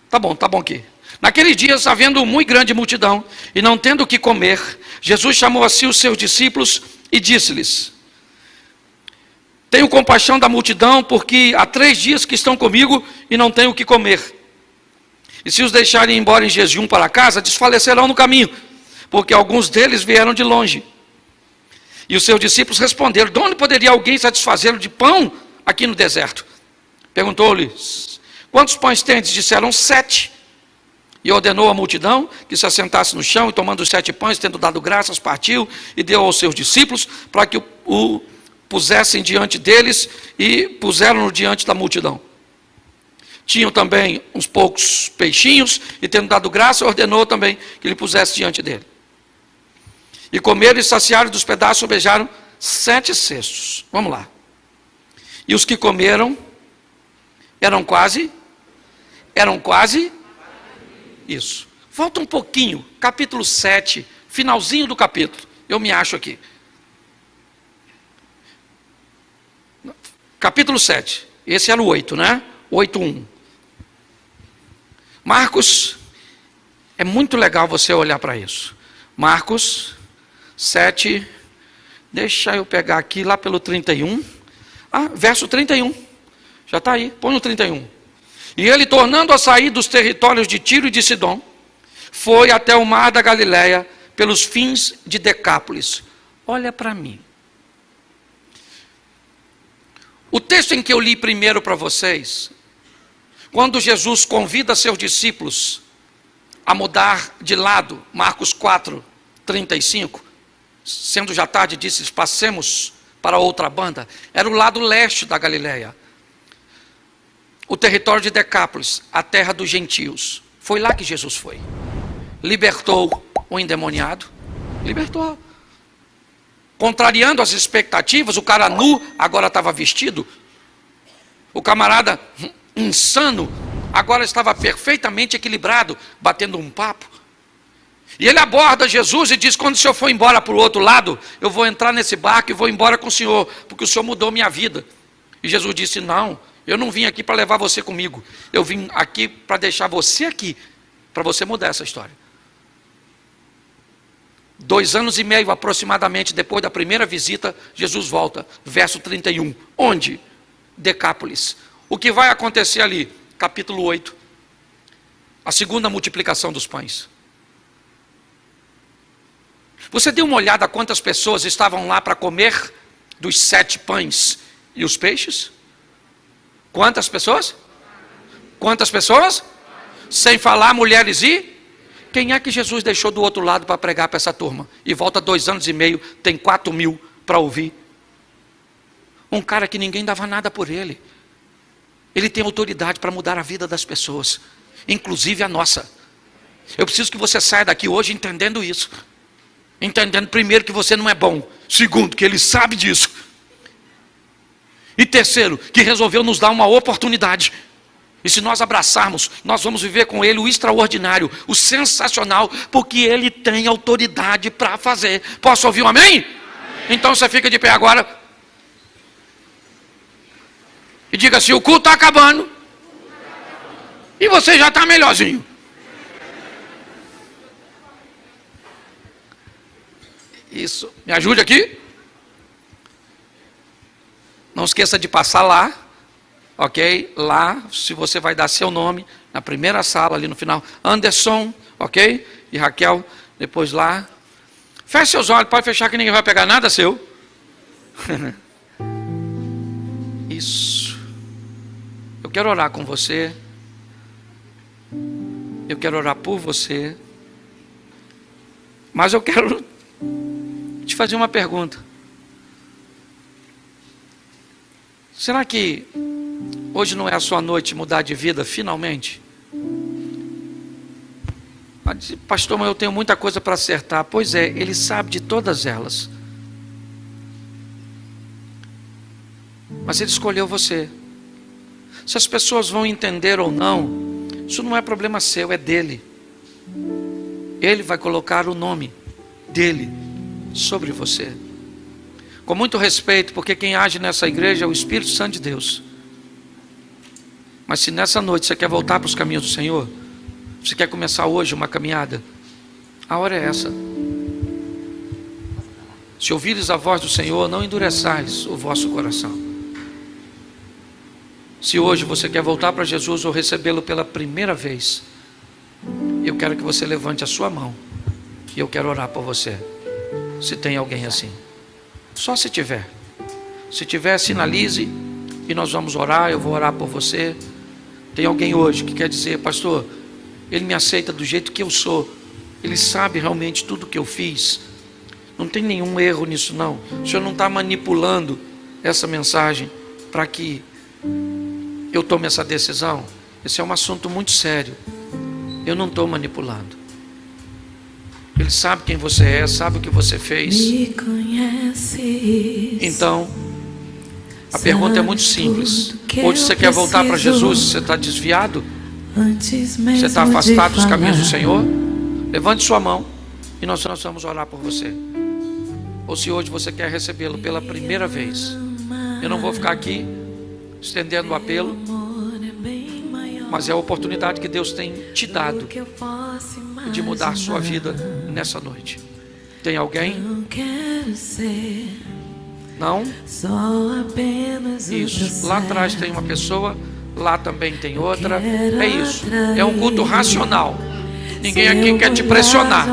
Tá bom aqui. Naqueles dias, havendo muito grande multidão, e não tendo o que comer, Jesus chamou a si os seus discípulos e disse-lhes: tenho compaixão da multidão, porque há 3 dias que estão comigo e não tenho o que comer. E se os deixarem ir embora em jejum para casa, desfalecerão no caminho, porque alguns deles vieram de longe. E os seus discípulos responderam: de onde poderia alguém satisfazê-lo de pão aqui no deserto? Perguntou-lhes: quantos pães tendes? Disseram: 7. E ordenou à multidão que se assentasse no chão, e tomando os 7 pães, tendo dado graças, partiu e deu aos seus discípulos, para que o pusessem diante deles, e puseram-no diante da multidão. Tinham também uns poucos peixinhos, e tendo dado graça, ordenou também que lhe pusesse diante dele. E comeram e saciaram dos pedaços, sobejaram 7 cestos. Vamos lá. E os que comeram eram quase isso. Volta um pouquinho, capítulo 7, finalzinho do capítulo. Eu me acho aqui. Capítulo 7. Esse era o 8, né? 8:1. Marcos, é muito legal você olhar para isso. Marcos 7, deixa eu pegar aqui lá pelo 31. Verso 31. Já está aí, põe no 31. E ele, tornando a sair dos territórios de Tiro e de Sidom, foi até o mar da Galileia, pelos fins de Decápolis. Olha para mim. O texto em que eu li primeiro para vocês, quando Jesus convida seus discípulos a mudar de lado, Marcos 4, 35, sendo já tarde, disse: passemos para outra banda, era o lado leste da Galileia, o território de Decápolis, a terra dos gentios. Foi lá que Jesus foi. Libertou o endemoniado, libertou. Contrariando as expectativas, o cara nu agora estava vestido. O camarada insano agora estava perfeitamente equilibrado, batendo um papo. E ele aborda Jesus e diz: quando o senhor for embora para o outro lado, eu vou entrar nesse barco e vou embora com o senhor, porque o senhor mudou minha vida. E Jesus disse: não, eu não vim aqui para levar você comigo, eu vim aqui para deixar você aqui, para você mudar essa história. 2 anos e meio aproximadamente depois da primeira visita, Jesus volta. Verso 31. Onde? Decápolis. O que vai acontecer ali? Capítulo 8. A segunda multiplicação dos pães. Você deu uma olhada quantas pessoas estavam lá para comer dos 7 pães e os peixes? Quantas pessoas? Quantas pessoas? Sem falar mulheres e... Quem é que Jesus deixou do outro lado para pregar para essa turma? E volta 2 anos e meio, tem 4.000 para ouvir. Um cara que ninguém dava nada por ele. Ele tem autoridade para mudar a vida das pessoas, inclusive a nossa. Eu preciso que você saia daqui hoje entendendo isso. Entendendo, primeiro, que você não é bom. Segundo, que ele sabe disso. E terceiro, que resolveu nos dar uma oportunidade. E se nós abraçarmos, nós vamos viver com ele o extraordinário, o sensacional, porque ele tem autoridade para fazer. Posso ouvir um amém? Amém? Então você fica de pé agora. E diga assim: o culto está acabando. E você já está melhorzinho. Isso. Me ajude aqui. Não esqueça de passar lá. Ok? Lá, se você vai dar seu nome, na primeira sala, ali no final. Anderson, ok? E Raquel, depois lá. Feche seus olhos, pode fechar que ninguém vai pegar nada seu. Isso. Eu quero orar com você. Eu quero orar por você. Mas eu quero te fazer uma pergunta. Será que hoje não é a sua noite de mudar de vida finalmente? Pastor, mas eu tenho muita coisa para acertar. Pois é, ele sabe de todas elas. Mas ele escolheu você. Se as pessoas vão entender ou não, isso não é problema seu, é dele. Ele vai colocar o nome dele sobre você. Com muito respeito, porque quem age nessa igreja é o Espírito Santo de Deus. Mas se nessa noite você quer voltar para os caminhos do Senhor, você quer começar hoje uma caminhada, a hora é essa. Se ouvires a voz do Senhor, não endureçais o vosso coração. Se hoje você quer voltar para Jesus ou recebê-lo pela primeira vez, eu quero que você levante a sua mão e eu quero orar por você. Se tem alguém assim, só se tiver. Se tiver, sinalize e nós vamos orar. Eu vou orar por você. Tem alguém hoje que quer dizer: pastor, ele me aceita do jeito que eu sou, ele sabe realmente tudo que eu fiz, não tem nenhum erro nisso não. O senhor não está manipulando essa mensagem para que eu tome essa decisão. Esse é um assunto muito sério. Eu não estou manipulando. Ele sabe quem você é, sabe o que você fez. Então, a pergunta é muito simples. Hoje você quer voltar para Jesus? Você está desviado? Você está afastado dos caminhos do Senhor? Levante sua mão e nós vamos orar por você. Ou se hoje você quer recebê-lo pela primeira vez, eu não vou ficar aqui estendendo o apelo, mas é a oportunidade que Deus tem te dado de mudar sua vida nessa noite. Tem alguém? Não? Isso. Lá atrás tem uma pessoa, lá também tem outra. É isso. É um culto racional. Ninguém aqui quer te pressionar.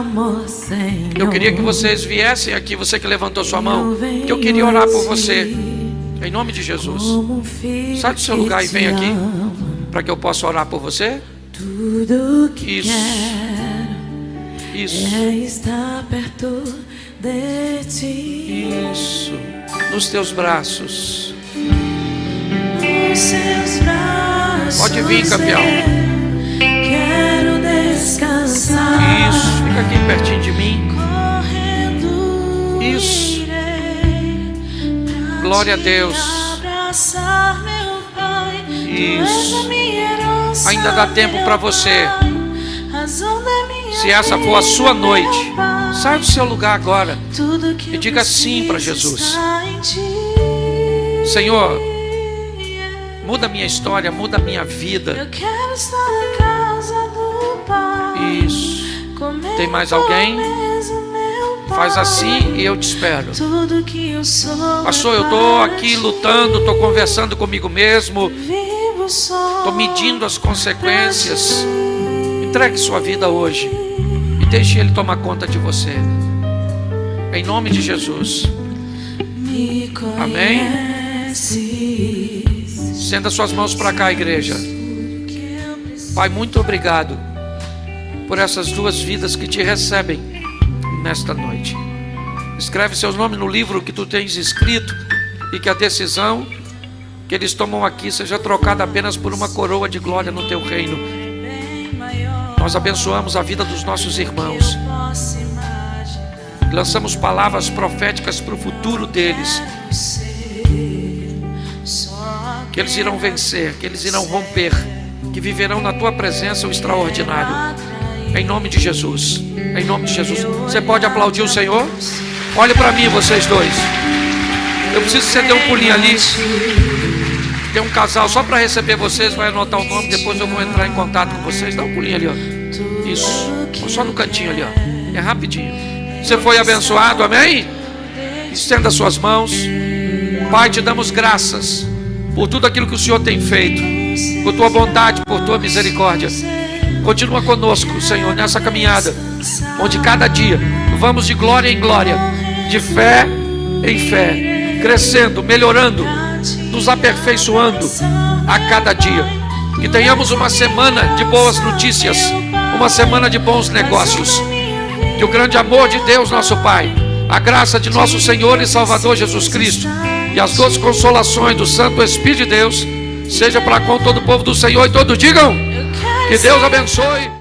Eu queria que vocês viessem aqui, você que levantou sua mão, que eu queria orar por você. Em nome de Jesus. Sai do seu lugar e vem aqui, para que eu possa orar por você. Isso. Isso. Está perto de ti. Isso. Nos teus braços. Nos seus braços. Pode vir, campeão. Quero descansar. Isso. Fica aqui pertinho de mim. Correndo. Isso. Glória a Deus. Abraçar, meu Pai. Isso. Ainda dá tempo para você. Se essa for a sua noite, sai do seu lugar agora e diga sim para Jesus. Senhor, muda a minha história, muda a minha vida. Eu quero estar na casa do Pai. Isso. Tem mais alguém? Faz assim e eu te espero. Tudo que eu sou. Pastor, eu estou aqui lutando, estou conversando comigo mesmo, Vivo só. estou medindo as consequências. Entregue sua vida hoje e deixe Ele tomar conta de você. Em nome de Jesus. Me Amém? conheces. Estenda suas mãos para cá, igreja. Pai, muito obrigado por essas duas vidas que te recebem nesta noite. Escreve seus nomes no livro que tu tens escrito e que a decisão que eles tomam aqui seja trocada apenas por uma coroa de glória no teu reino. Nós abençoamos a vida dos nossos irmãos. Lançamos palavras proféticas para o futuro deles. Que eles irão vencer, que eles irão romper, que viverão na tua presença o extraordinário. Em nome de Jesus. Em nome de Jesus. Você pode aplaudir o Senhor? Olhe para mim, vocês dois. Eu preciso que você dê um pulinho ali. Tem um casal só para receber vocês. Vai anotar o nome, depois eu vou entrar em contato com vocês. Dá um pulinho ali, ó. Isso. Só no cantinho ali, ó. É rapidinho. Você foi abençoado, amém? Estenda suas mãos. Pai, te damos graças por tudo aquilo que o Senhor tem feito, por tua bondade, por tua misericórdia. Continua conosco, Senhor, nessa caminhada, onde cada dia vamos de glória em glória, de fé em fé, crescendo, melhorando, nos aperfeiçoando a cada dia. Que tenhamos uma semana de boas notícias, uma semana de bons negócios. Que o grande amor de Deus, nosso Pai, a graça de nosso Senhor e Salvador Jesus Cristo e as doces consolações do Santo Espírito de Deus seja para com todo o povo do Senhor, e todos digam: que Deus abençoe.